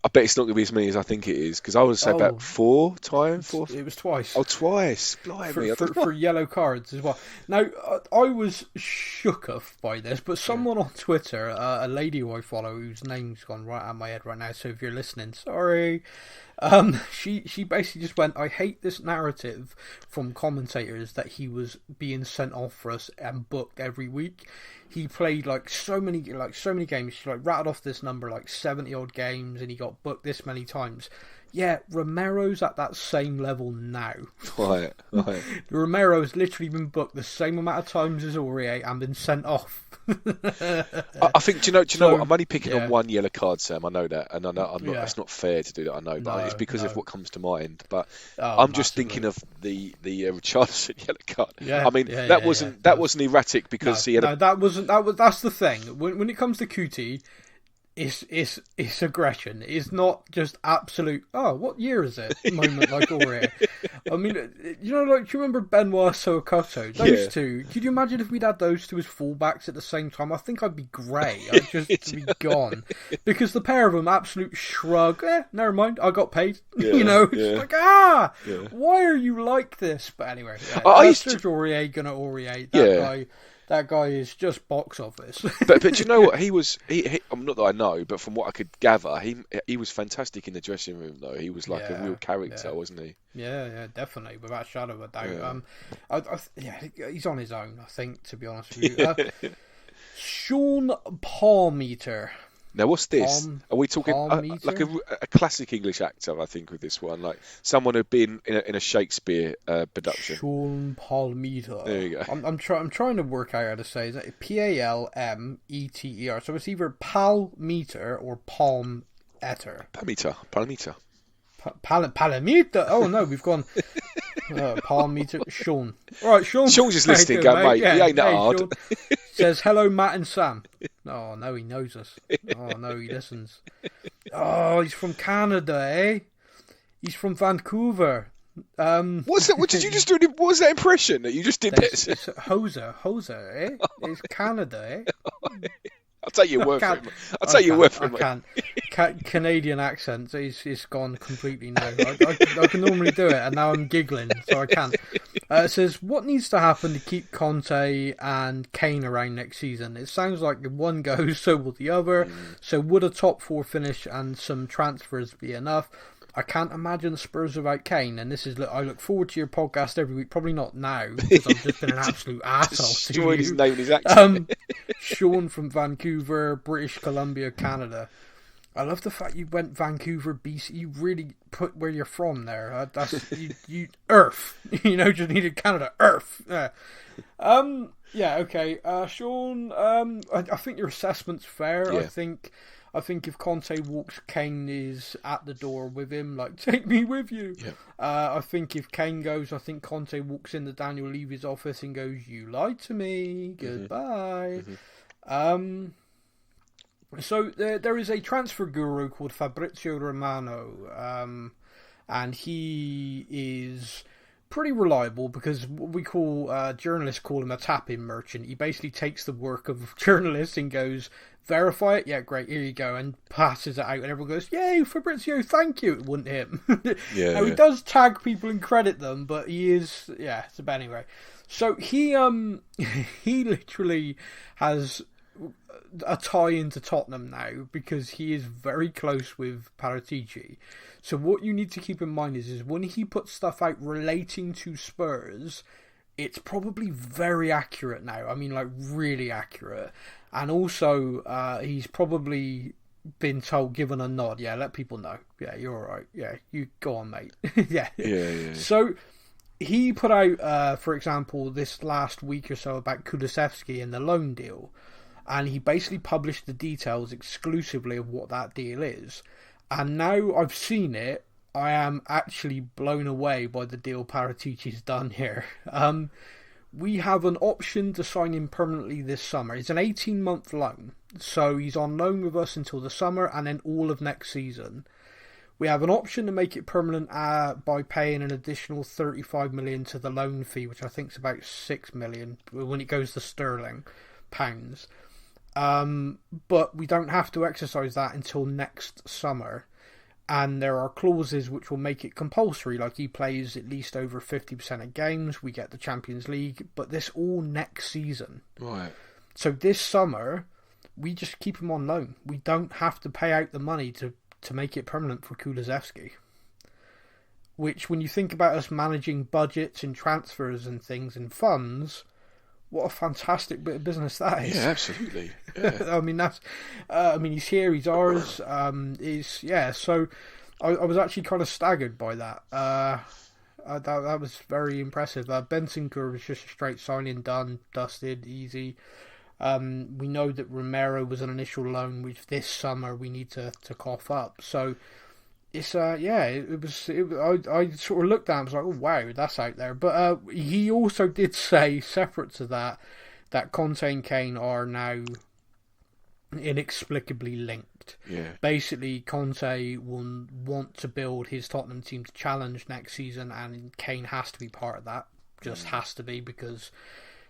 I bet it's not going to be as many as I think it is, because I would say about 4 times. It was twice. Oh, twice. Blimey. For yellow cards as well. Now, I was shook off by this, but someone on Twitter, a lady who I follow, whose name's gone right out of my head right now, so if you're listening, sorry. She basically just went, I hate this narrative from commentators that he was being sent off for us and booked every week. He played so many games. She rattled off this number 70 odd games, and he got booked this many times. Yeah, Romero's at that same level now. Right. Romero's literally been booked the same amount of times as Aurier and been sent off. I think, do you know what? I'm only picking on one yellow card, Sam. I know that, and I'm not. That's not fair to do that. I know, but it's because of what comes to mind. But I'm just thinking of the Richarlison yellow card. Yeah, I mean, that wasn't erratic because he had. That's the thing. When it comes to Kuti, it's aggression. It's not just absolute, what year is it? Moment like Aurier. I mean, do you remember Benoit Sokoto? Those two. Could you imagine if we'd had those two as fullbacks at the same time? I think I'd be grey. I'd just be gone. Because the pair of them, absolute shrug. Never mind. I got paid. Why are you like this? But anyway, Serge Aurier, gonna Aurier. That guy. That guy is just box office. But you know what? Not that I know, but from what I could gather, he was fantastic in the dressing room, though. He was like a real character, wasn't he? Yeah, definitely, without a shadow of a doubt. Yeah. He's on his own, I think, to be honest with you. Sean Palmeter. Now, what's this? Are we talking like a classic English actor? I think with this one, like someone who'd been in a Shakespeare production. Sean Palmeter. There you go. I'm trying to work out how to say it. Palmeter. So it's either Palmeter or Palmeter. Palmeter. Palmeter. Oh no, we've gone. Palmeter. Sean. All right, Sean. Sean's just listening, mate. Yeah, he ain't that hard. Sean says hello, Matt and Sam. Oh no, he knows us. Oh no, he listens. Oh, he's from Canada, eh? He's from Vancouver. What's that? What did you just do? What was that impression that you just did? It's Hoser, eh? It's Canada, eh? I'll take your word for it. I'll take your word for it. Canadian accent is gone completely now. I can normally do it, and now I'm giggling, so I can't. It says, what needs to happen to keep Conte and Kane around next season? It sounds like if one goes, so will the other. So would a top 4 finish and some transfers be enough? I can't imagine Spurs without Kane, and this is. I look forward to your podcast every week. Probably not now because I've just been an absolute asshole to you. His name and his accent. Sean from Vancouver, British Columbia, Canada. I love the fact you went Vancouver, BC. You really put where you're from there. That's you Earth. Just needed Canada. Earth. Yeah. Yeah. Okay. Sean. I think your assessment's fair. Yeah. I think if Conte walks, Kane is at the door with him, like, take me with you. Yeah. I think if Kane goes, I think Conte walks into Daniel Levy's office and goes, you lied to me, goodbye. So there is a transfer guru called Fabrizio Romano, and he is pretty reliable because what we call journalists call him a tap-in merchant. He basically takes the work of journalists and goes, verify it, yeah, great, here you go, and passes it out, and everyone goes, yay, Fabrizio, thank you. It wouldn't hit him. He does tag people and credit them, but he is, but anyway. So he literally has a tie into Tottenham now because he is very close with Paratici. So what you need to keep in mind is when he puts stuff out relating to Spurs, it's probably very accurate now. I mean, like, really accurate. And also, he's probably been told, given a nod, yeah, let people know. Yeah, you're all right. Yeah, you go on, mate. Yeah. So he put out, for example, this last week or so about Kulusevski and the loan deal. And he basically published the details exclusively of what that deal is. And now I've seen it, I am actually blown away by the deal Paratici's done here. We have an option to sign him permanently this summer. It's an 18-month loan. So he's on loan with us until the summer and then all of next season. We have an option to make it permanent by paying an additional 35 million to the loan fee, which I think is about 6 million when it goes to sterling pounds. But we don't have to exercise that until next summer. And there are clauses which will make it compulsory, like he plays at least over 50% of games, we get the Champions League, but this all next season. Right. So this summer, we just keep him on loan. We don't have to pay out the money to make it permanent for Kulusevski. Which, when you think about us managing budgets and transfers and things and funds, what a fantastic bit of business that is. Yeah, absolutely. Yeah. I mean, he's here, he's ours. So I was actually kind of staggered by that. That was very impressive. Bentancur was just a straight signing, done, dusted, easy. We know that Romero was an initial loan, which this summer we need to cough up. So it's I sort of looked at it and was like, oh wow, that's out there. But he also did say, separate to that Conte and Kane are now inexplicably linked. Yeah. Basically, Conte will want to build his Tottenham team to challenge next season, and Kane has to be part of that. Just has to be, because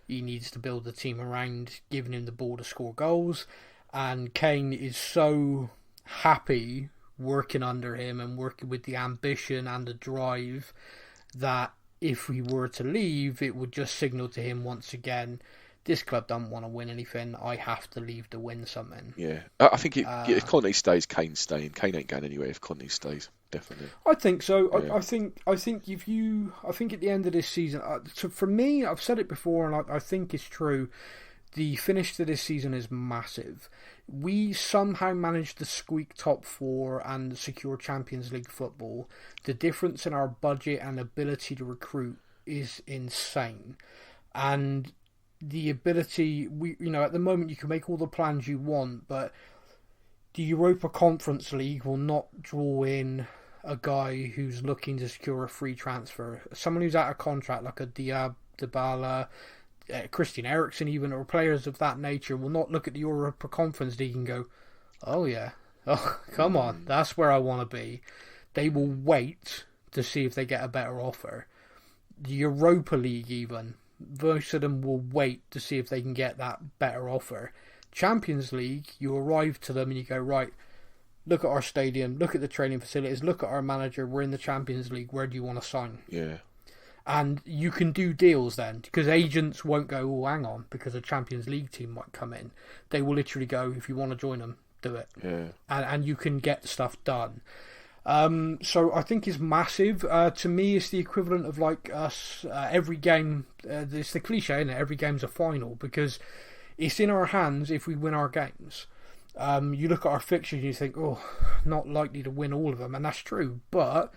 he needs to build the team around giving him the ball to score goals. And Kane is so happy working under him and working with the ambition and the drive that if he were to leave, it would just signal to him once again this club don't want to win anything. I have to leave to win something. Yeah, I think if Conte stays, Kane's staying. Kane ain't going anywhere if Conte stays. Definitely. I think so. Yeah. I think at the end of this season, so for me, I've said it before, and I think it's true. The finish to this season is massive. We somehow managed to squeak top 4 and secure Champions League football. The difference in our budget and ability to recruit is insane, and the ability at the moment you can make all the plans you want, but the Europa Conference League will not draw in a guy who's looking to secure a free transfer. Someone who's out of contract, like a Diab, Dybala, Christian Eriksen even, or players of that nature, will not look at the Europa Conference League and go, oh yeah, oh come on, that's where I want to be. They will wait to see if they get a better offer. The Europa League even, most of them will wait to see if they can get that better offer. Champions League, you arrive to them and you go, right, look at our stadium, look at the training facilities, look at our manager, we're in the Champions League, where do you want to sign? Yeah. And you can do deals then, because agents won't go, oh, hang on, because a Champions League team might come in. They will literally go, if you want to join them, do it. Yeah. And you can get stuff done. So I think it's massive. To me, it's the equivalent of like us, every game, it's the cliche, isn't it? Every game's a final, because it's in our hands if we win our games. You look at our fixtures and you think, oh, not likely to win all of them, and that's true, but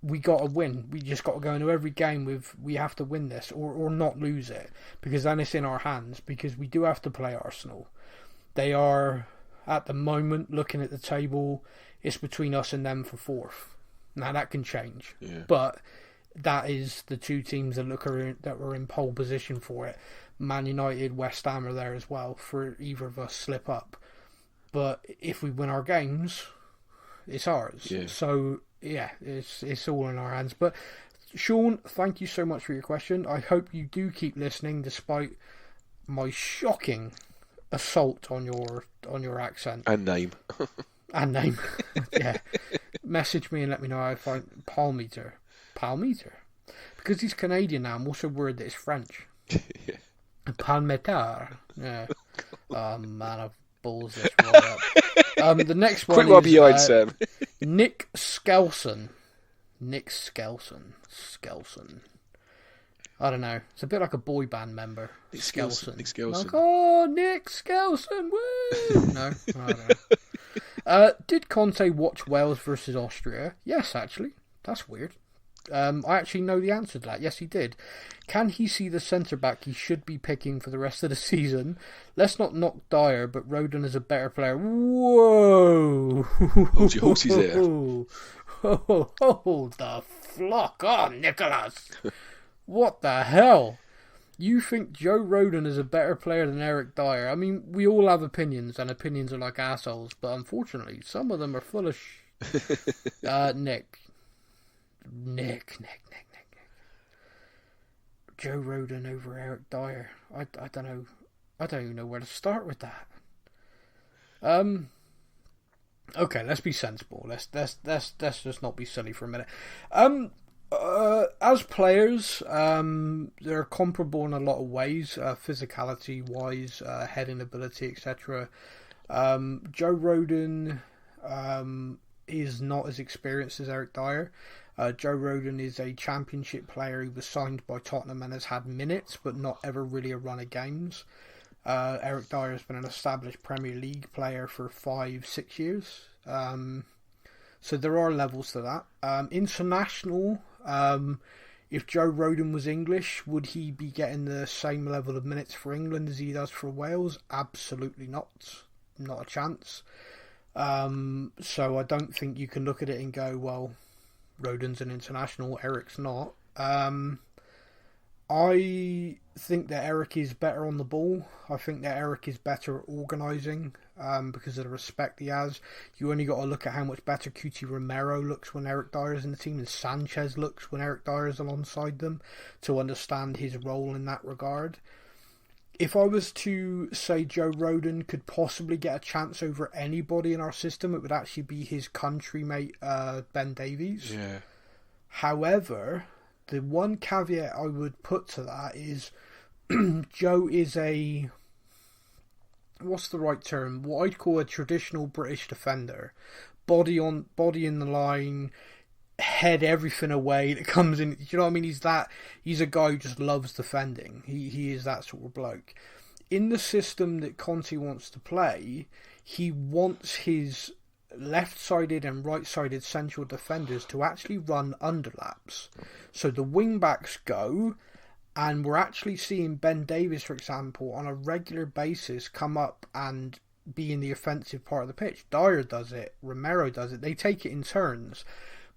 we got to win. We just got to go into every game with, we have to win this or not lose it, because then it's in our hands, because we do have to play Arsenal. They are, at the moment, looking at the table, it's between us and them for 4th. Now that can change, but that is the two teams that were in pole position for it. Man United, West Ham are there as well for either of us slip up. But if we win our games, it's ours. Yeah. So yeah, it's all in our hands. But Sean, thank you so much for your question. I hope you do keep listening despite my shocking assault on your accent and name. And name. Yeah. Message me and let me know how I find Palmeter. Because he's Canadian now, I'm also worried that it's French. Yeah. Palmeter. Yeah. Oh man, I've balls this right up. The next one quick one is behind Sam. Nick Skelson. I don't know. It's a bit like a boy band member. Nick Skelson. Like, oh, Nick Skelson, woo! No, I don't know. Did Conte watch Wales versus Austria? Yes, actually. That's weird. I actually know the answer to that. Yes, he did. Can he see the centre-back he should be picking for the rest of the season? Let's not knock Dyer, but Rodon is a better player. Whoa! Hold your horses there. Hold the flock on, Nicholas! What the hell? You think Joe Rodon is a better player than Eric Dyer? I mean, we all have opinions, and opinions are like assholes, but unfortunately, some of them are full of Nick. Joe Rodon over Eric Dyer. I don't know. I don't even know where to start with that. Okay, let's be sensible. Let's just not be silly for a minute. As players, they're comparable in a lot of ways, physicality wise, heading ability, etc. Joe Rodon is not as experienced as Eric Dyer. Joe Rodon is a championship player who was signed by Tottenham and has had minutes, but not ever really a run of games. Eric Dyer has been an established Premier League player for 5-6 years. So there are levels to that. International, if Joe Rodon was English, would he be getting the same level of minutes for England as he does for Wales? Absolutely not. Not a chance. So I don't think you can look at it and go, well, Rodon's an international, Eric's not. I think that Eric is better on the ball. I think that Eric is better at organising because of the respect he has. You only got to look at how much better Cuti Romero looks when Eric Dyer is in the team and Sanchez looks when Eric Dyer is alongside them to understand his role in that regard. If I was to say Joe Rodon could possibly get a chance over anybody in our system, it would actually be his country mate, Ben Davies. Yeah. However, the one caveat I would put to that is Joe is what's the right term? What I'd call a traditional British defender. Body in the line, head everything away that comes in. You know what I mean? He's a guy who just loves defending. He is that sort of bloke. In the system that Conte wants to play, he wants his left-sided and right-sided central defenders to actually run underlaps. So the wing-backs go, and we're actually seeing Ben Davies, for example, on a regular basis come up and be in the offensive part of the pitch. Dyer does it. Romero does it. They take it in turns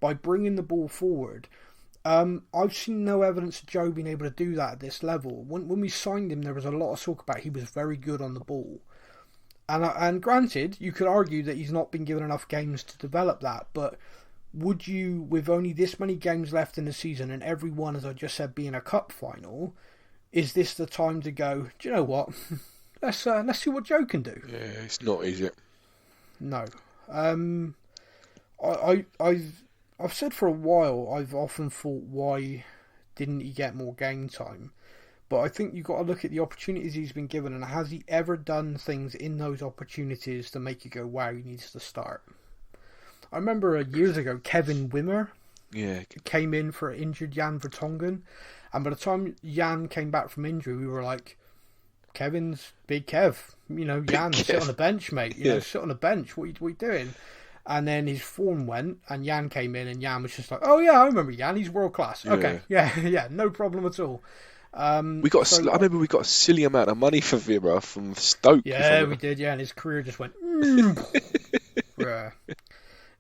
by bringing the ball forward. I've seen no evidence of Joe being able to do that at this level. When we signed him, there was a lot of talk about he was very good on the ball. And granted, you could argue that he's not been given enough games to develop that, but would you, with only this many games left in the season and every one, as I just said, being a cup final, is this the time to go, do you know what? Let's see what Joe can do. Yeah, it's not easy. No. I've said for a while, I've often thought, why didn't he get more game time? But I think you've got to look at the opportunities he's been given, and has he ever done things in those opportunities to make you go, wow, he needs to start? I remember years ago, Kevin Wimmer came in for injured Jan Vertonghen, and by the time Jan came back from injury, we were like, Kevin's Big Kev. You know, Jan, sit on the bench, mate. You know, sit on the bench. What are you doing? And then his form went, and Jan came in, and Jan was just like, oh yeah, I remember Jan. He's world class. Okay, yeah, no problem at all. I remember we got a silly amount of money for Vieira from Stoke. Yeah, we did. Yeah, and his career just went.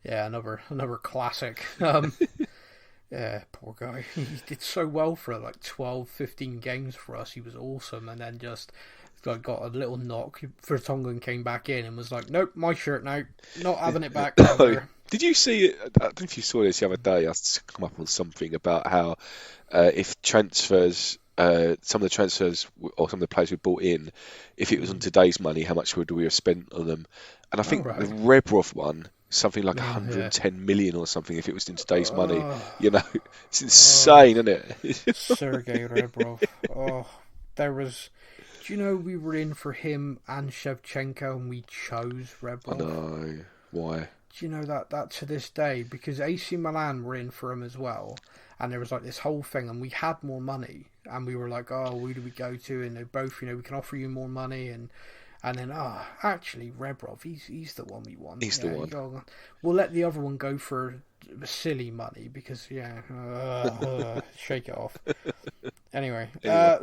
Yeah, another classic. Yeah, poor guy. He did so well for like 12, 15 games for us. He was awesome, and then just got a little knock. Vertonghen came back in and was like, nope, my shirt now. Not having it back. No. Did you see it? I don't know if you saw this the other day. I come up on something about how if transfers, some of the transfers or some of the players we bought in, if it was on today's money, how much would we have spent on them? And I think the Rebrov one, something like 110 million or something, if it was in today's money. You know, it's insane, isn't it? Sergei Rebrov. There was. Do you know we were in for him and Shevchenko, and we chose Rebrov? I know. Why? Do you know that to this day? Because AC Milan were in for him as well, and there was like this whole thing, and we had more money, and we were like, oh, who do we go to? And they both, you know, we can offer you more money, and then, actually, Rebrov, he's the one we want. He's the one. We'll let the other one go for silly money because, shake it off. Anyway,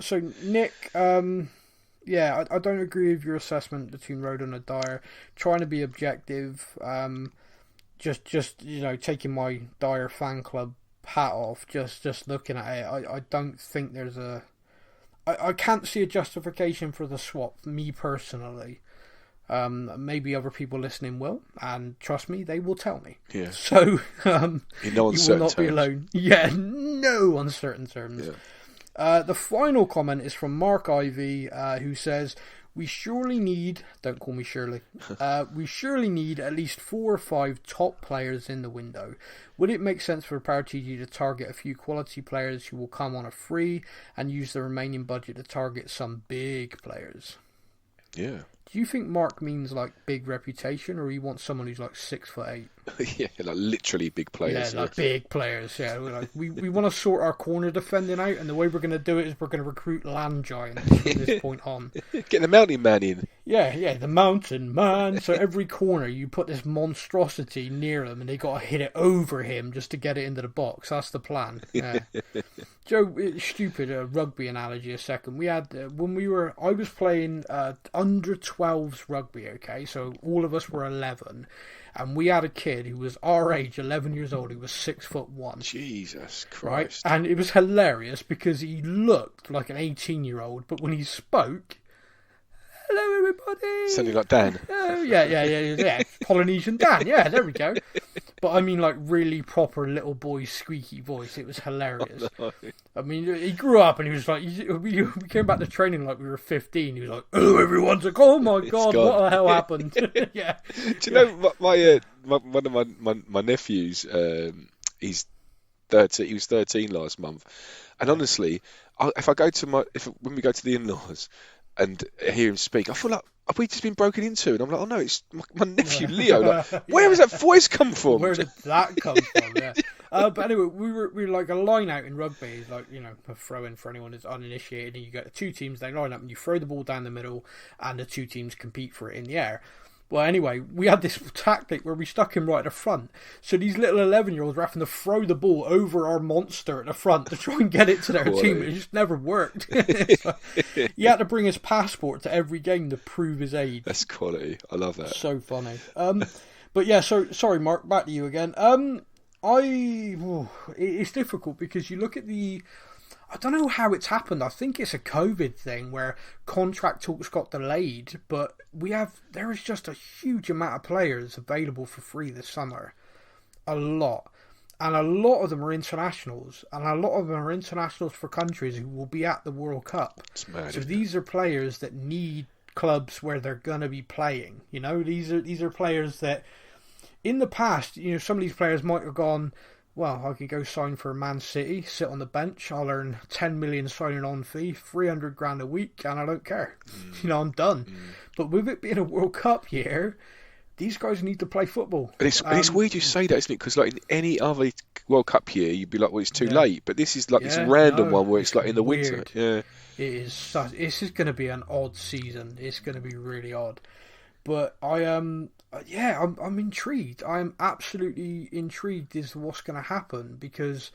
so Nick, I don't agree with your assessment between Rodon and Dyer. Trying to be objective, just you know, taking my Dyer fan club hat off, just looking at it, I don't think there's I can't see a justification for the swap, me personally. Maybe other people listening will, and trust me, they will tell me. Yeah. So, you will not be alone. Yeah, no uncertain terms. Yeah. The final comment is from Mark Ivy, who says, we surely need, don't call me Shirley, we surely need at least 4 or 5 top players in the window. Would it make sense for Paratici to target a few quality players who will come on a free and use the remaining budget to target some big players? Yeah. Do you think Mark means like big reputation, or he wants someone who's like 6'8"? Yeah, like literally big players. Yeah, like big players. Yeah, we want to sort our corner defending out, and the way we're going to do it is we're going to recruit land giants from this point on. Get the mountain man in. Yeah, the mountain man. So every corner you put this monstrosity near him, and they got to hit it over him just to get it into the box. That's the plan. Yeah. Joe, stupid rugby analogy. A second, we had I was playing under 12s rugby. Okay, so all of us were 11. And we had a kid who was our age, 11 years old, who was 6'1". Jesus Christ. Right? And it was hilarious because he looked like an 18-year-old, but when he spoke, hello everybody. Sounding like Dan. Oh, yeah. Polynesian Dan, yeah, there we go. But I mean, like, really proper little boy squeaky voice. It was hilarious. Oh, no. I mean, he grew up and he was like, we came back to training like we were 15. He was like, oh, everyone's like, oh my God, what the hell happened? Yeah. Do you know, one of my nephews, he's 13. He was 13 last month. And honestly, if I go to when we go to the in-laws and hear him speak, I feel like, have we just been broken into? And I'm like, oh no, it's my nephew Leo. Like, where has that voice come from? Where did that come from? Yeah. But anyway, we were like a line out in rugby is like, a throw in for anyone who's uninitiated, and you get two teams, they line up and you throw the ball down the middle and the two teams compete for it in the air. Well, anyway, we had this tactic where we stuck him right at the front. So these little 11-year-olds were having to throw the ball over our monster at the front to try and get it to their team. It just never worked. So he had to bring his passport to every game to prove his age. That's quality. I love that. So funny. But yeah, so sorry, Mark, back to you again. It's difficult because you look at I don't know how it's happened. I think it's a COVID thing where contract talks got delayed, but there is just a huge amount of players available for free this summer. A lot. And a lot of them are internationals. And a lot of them are internationals for countries who will be at the World Cup. It's mad, so these are players that need clubs where they're going to be playing. These are players that in the past, some of these players might have gone, well, I could go sign for Man City, sit on the bench, I'll earn 10 million signing on fee, 300 grand a week, and I don't care. I'm done. But with it being a World Cup year, these guys need to play football. And it's weird you say that, isn't it? Because like in any other World Cup year, you'd be like, well, it's too late. But this is like this random one where it's like in the winter. Yeah, it is. This is going to be an odd season. It's going to be really odd. But I'm intrigued. I'm absolutely intrigued as to what's going to happen because,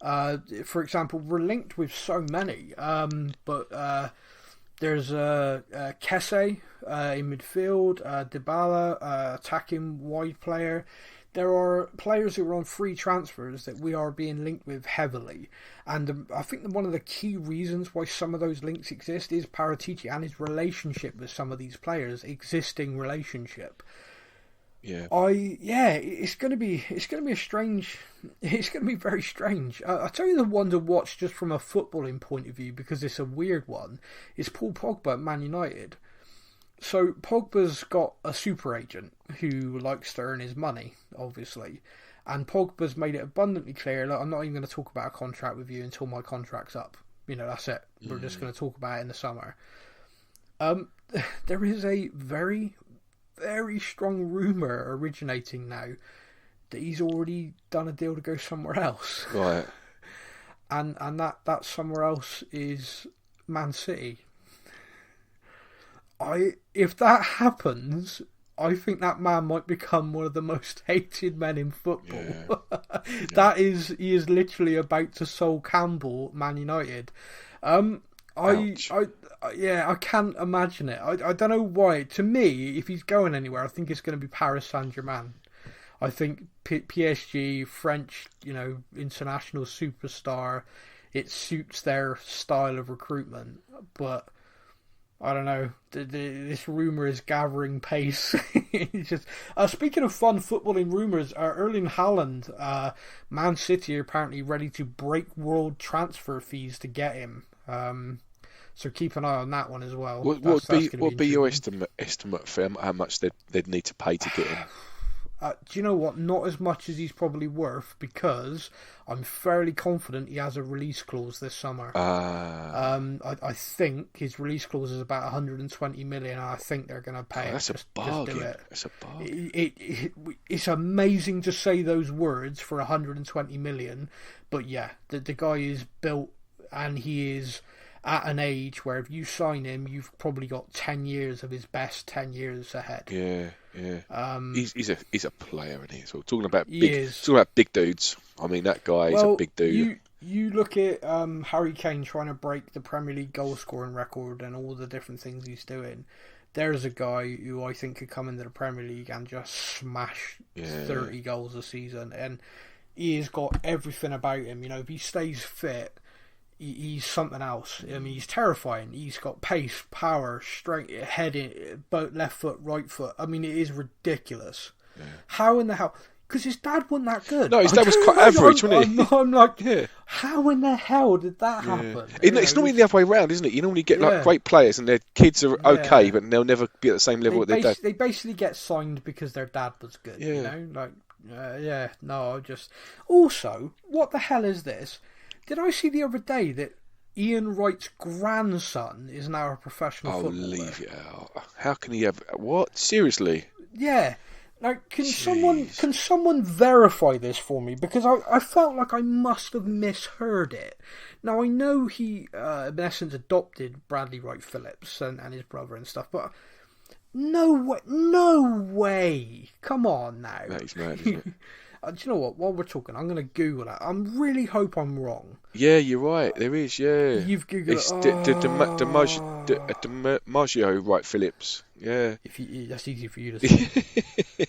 for example, we're linked with so many. But there's Kesse in midfield, Dybala, attacking wide player. There are players who are on free transfers that we are being linked with heavily. And I think one of the key reasons why some of those links exist is Paratici and his relationship with some of these players, existing relationship. Yeah. It's going to be very strange. I'll tell you the one to watch just from a footballing point of view because it's a weird one. Is Paul Pogba at Man United. So Pogba's got a super agent who likes to earn his money, obviously. And Pogba's made it abundantly clear, look, I'm not even going to talk about a contract with you until my contract's up. That's it. We're just going to talk about it in the summer. There is a very, very strong rumour originating now that he's already done a deal to go somewhere else. Right. And that somewhere else is Man City. If that happens, I think that man might become one of the most hated men in football. Yeah. He is literally about to Sol Campbell, Man United. I can't imagine it. I don't know why. To me, if he's going anywhere, I think it's going to be Paris Saint-Germain. I think PSG, French, international superstar, it suits their style of recruitment. But I don't know. This rumour is gathering pace. It's just speaking of fun footballing rumours, Erling Haaland, Man City are apparently ready to break world transfer fees to get him. So keep an eye on that one as well. What would be your estimate for how much they'd need to pay to get him? Do you know what? Not as much as he's probably worth, because I'm fairly confident he has a release clause this summer. I think his release clause is about 120 million, and I think they're going to pay it. That's a bargain. That's a bargain. It's amazing to say those words for 120 million, but yeah, the guy is built, and he is at an age where if you sign him, you've probably got 10 years of his best 10 years ahead. Yeah. He's a player, isn't he? So talking about big dudes. I mean, that guy is a big dude. You look at Harry Kane trying to break the Premier League goal scoring record and all the different things he's doing. There's a guy who I think could come into the Premier League and just smash 30 goals a season, and he's got everything about him. If he stays fit, he's something else. I mean, he's terrifying. He's got pace, power, strength, head, both left foot, right foot. I mean, it is ridiculous. Yeah. How in the hell? Because his dad wasn't that good. No, his dad was quite average, wasn't he? I'm like, how in the hell did that happen? It's normally the other way around, isn't it? You normally get great players and their kids are okay, but they'll never be at the same level with their dad. They basically get signed because their dad was good. Also, what the hell is this? Did I see the other day that Ian Wright's grandson is now a professional footballer. Leave it out. How can he have... What? Seriously? Yeah. Now, can someone verify this for me? Because I felt like I must have misheard it. Now, I know he, in essence, adopted Bradley Wright Phillips and his brother and stuff, but no way. Come on now. That is mad, isn't it? Do you know what? While we're talking, I'm going to Google that. I really hope I'm wrong. Yeah, you're right. There is, yeah. You've Googled it. DiMaggio Wright Phillips. Yeah. That's easy for you to say.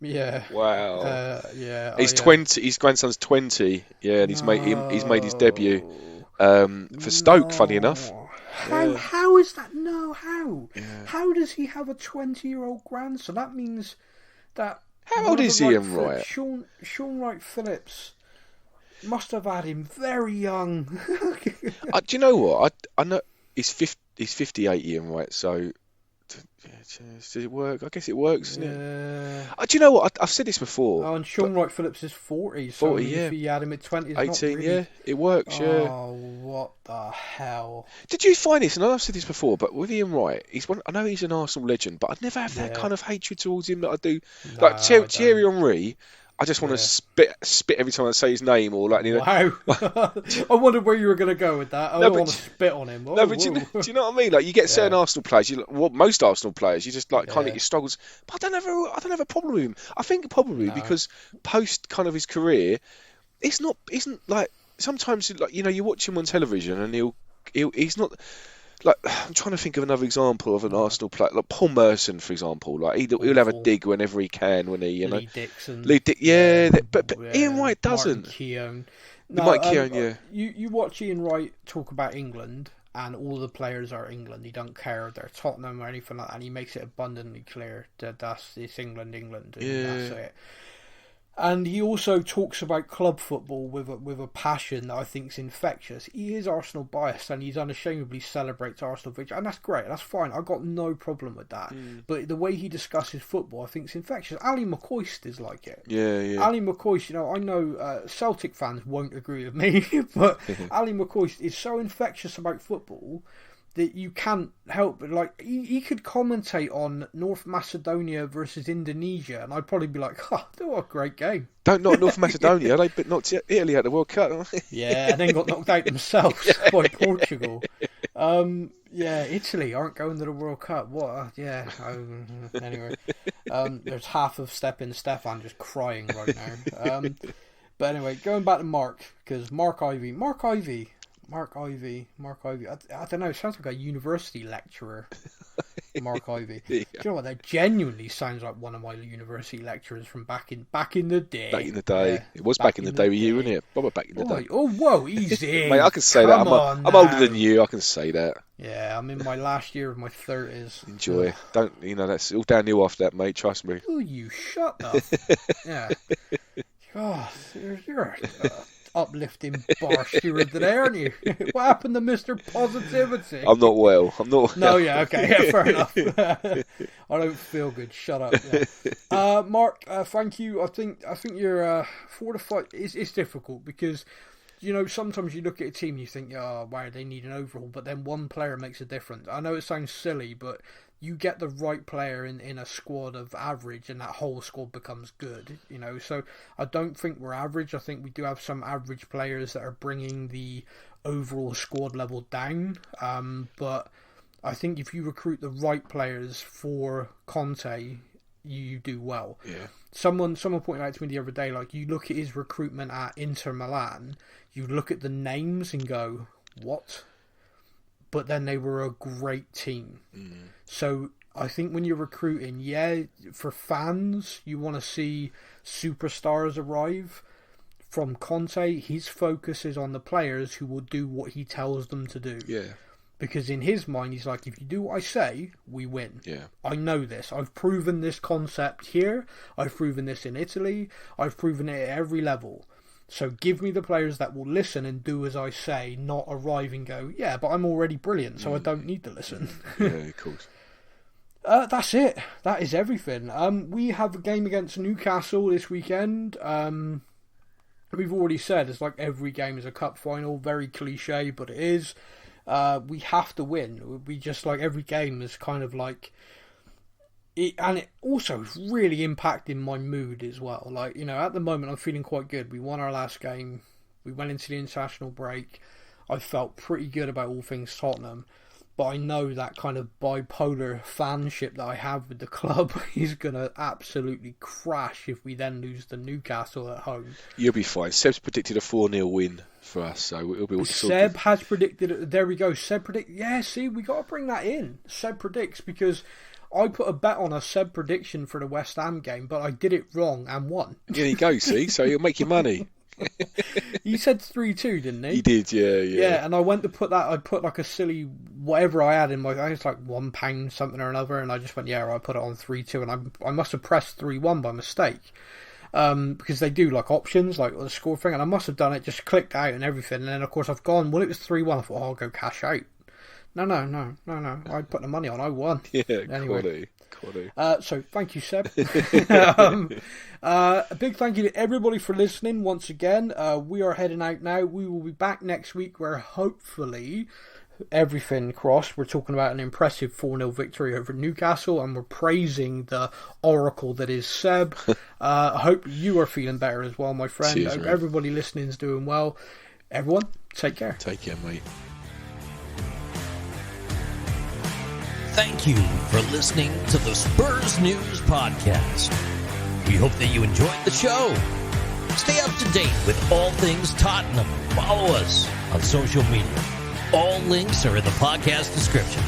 Yeah. Wow. Yeah. He's 20. His grandson's 20. Yeah, and he's made his debut for Stoke. Funny enough. How is that? No, how? Yeah. How does he have a 20-year-old grandson? That means that. How old is Ian Wright? Sean Wright Phillips must have had him very young. Do you know what? I know he's 58, Ian Wright. So does it work? I guess it works, doesn't it? Do you know what? I've said this before. Oh, and Sean Wright Phillips is 40. So 40, yeah. If he had him at 20, it's 18, not really... yeah. It works, yeah. Oh, what the hell? Did you find this? And I've said this before, but with Ian Wright, I know he's an Arsenal legend, but I'd never have that kind of hatred towards him that I do. No, Like Thierry Henry, I just want to spit every time I say his name, or like, you know. Wow. I wondered where you were going to go with that. I don't want to spit on him. No, but do you know what I mean? Like, you get certain Arsenal players, most Arsenal players, you just like kind of get your struggles. But I don't have a problem with him. I think probably because post kind of his career, isn't like sometimes, like, you know, you watch him on television and he's not. Like, I'm trying to think of another example of an Arsenal player, like Paul Merson, for example. Like, he'll have a dig whenever he can, when he, you know. Lee Dixon. But Ian Wright doesn't. Mike Keown, yeah. You watch Ian Wright talk about England, and all the players are England. He don't care if they're Tottenham or anything like that, and he makes it abundantly clear that it's England, and that's it. And he also talks about club football with a passion that I think is infectious. He is Arsenal biased, and he's unashamedly celebrates Arsenal victory, and that's great. That's fine. I've got no problem with that. But the way he discusses football, I think, is infectious. Ali McCoist is like it. Yeah. Ali McCoist, you know, I know Celtic fans won't agree with me, but Ali McCoist is so infectious about football that you can't help but, like, he could commentate on North Macedonia versus Indonesia, and I'd probably be like, oh, what a great game. Don't knock North Macedonia, they knocked Italy out the World Cup. Yeah, and then got knocked out themselves by Portugal. Italy aren't going to the World Cup. Anyway, there's half of Stefan just crying right now. But anyway, going back to Mark, because Mark Ivy. I don't know. It sounds like a university lecturer. Mark Ivy. Do you know what? That genuinely sounds like one of my university lecturers from back in the day. Back in the day. Yeah. It was back in the day with you, wasn't it? Probably back in the day. Oh, whoa, easy. Mate, I can say that. I'm older than you. I can say that. Yeah, I'm in my last year of my 30s. Enjoy. That's all downhill after that, mate. Trust me. Oh, you shut up. Yeah. God, you're uplifting bar steward today, aren't you? What happened to Mr. Positivity? I'm not well. No, yeah, okay, yeah, fair enough. I don't feel good. Shut up. Yeah. Mark, thank you. I think you're fortified. It's difficult because, you know, sometimes you look at a team and you think, oh, wow, they need an overhaul, but then one player makes a difference. I know it sounds silly, but you get the right player in a squad of average, and that whole squad becomes good, you know. So I don't think we're average. I think we do have some average players that are bringing the overall squad level down. But I think if you recruit the right players for Conte, you do well. Yeah. Someone pointed out to me the other day, like, you look at his recruitment at Inter Milan, you look at the names and go, what? But then they were a great team. So I think when you're recruiting, for fans, you want to see superstars arrive. From Conte, his focus is on the players who will do what he tells them to do. Yeah. Because in his mind, he's like, if you do what I say, we win. Yeah. I know this. I've proven this concept here. I've proven this in Italy. I've proven it at every level. So give me the players that will listen and do as I say, not arrive and go, yeah, but I'm already brilliant, so I don't need to listen. Yeah, of course. That's it. That is everything. We have a game against Newcastle this weekend. we've already said it's like every game is a cup final. Very cliche, but it is. We have to win. We just like every game is kind of like it, and it also is really impacting my mood as well. Like, you know, at the moment I'm feeling quite good. We won our last game. We went into the international break. I felt pretty good about all things Tottenham. But I know that kind of bipolar fanship that I have with the club is going to absolutely crash if we then lose to Newcastle at home. You'll be fine. Seb's predicted a 4-0 win for us, so it'll be all Seb has predicted. There we go. Seb predicted. Yeah, see, we got to bring that in. Seb predicts, because I put a bet on a Seb prediction for the West Ham game, but I did it wrong and won. There you go, see? So you'll make your money. He said 3-2, didn't he? He did, yeah. Yeah, and I went to put that. I put like a silly whatever I had in my. I was like £1 something or another, and I just went, I put it on 3-2, and I must have pressed 3-1 by mistake, because they do like options, like the score thing, and I must have done it, just clicked out and everything, and then of course I've gone. Well, it was 3-1. I thought, I'll go cash out. No. I put the money on. I won. Yeah, anyway. Quality. So thank you, Seb. A big thank you to everybody for listening once again. We are heading out now. We will be back next week, where hopefully, everything crossed, we're talking about an impressive 4-0 victory over Newcastle, and we're praising the oracle that is Seb. I hope you are feeling better as well, my friend. Cheers, I hope mate. everybody listening is doing well. Everyone, take care. Take care, mate. Thank you for listening to the Spurs News Podcast. We hope that you enjoyed the show. Stay up to date with all things Tottenham. Follow us on social media. All links are in the podcast description.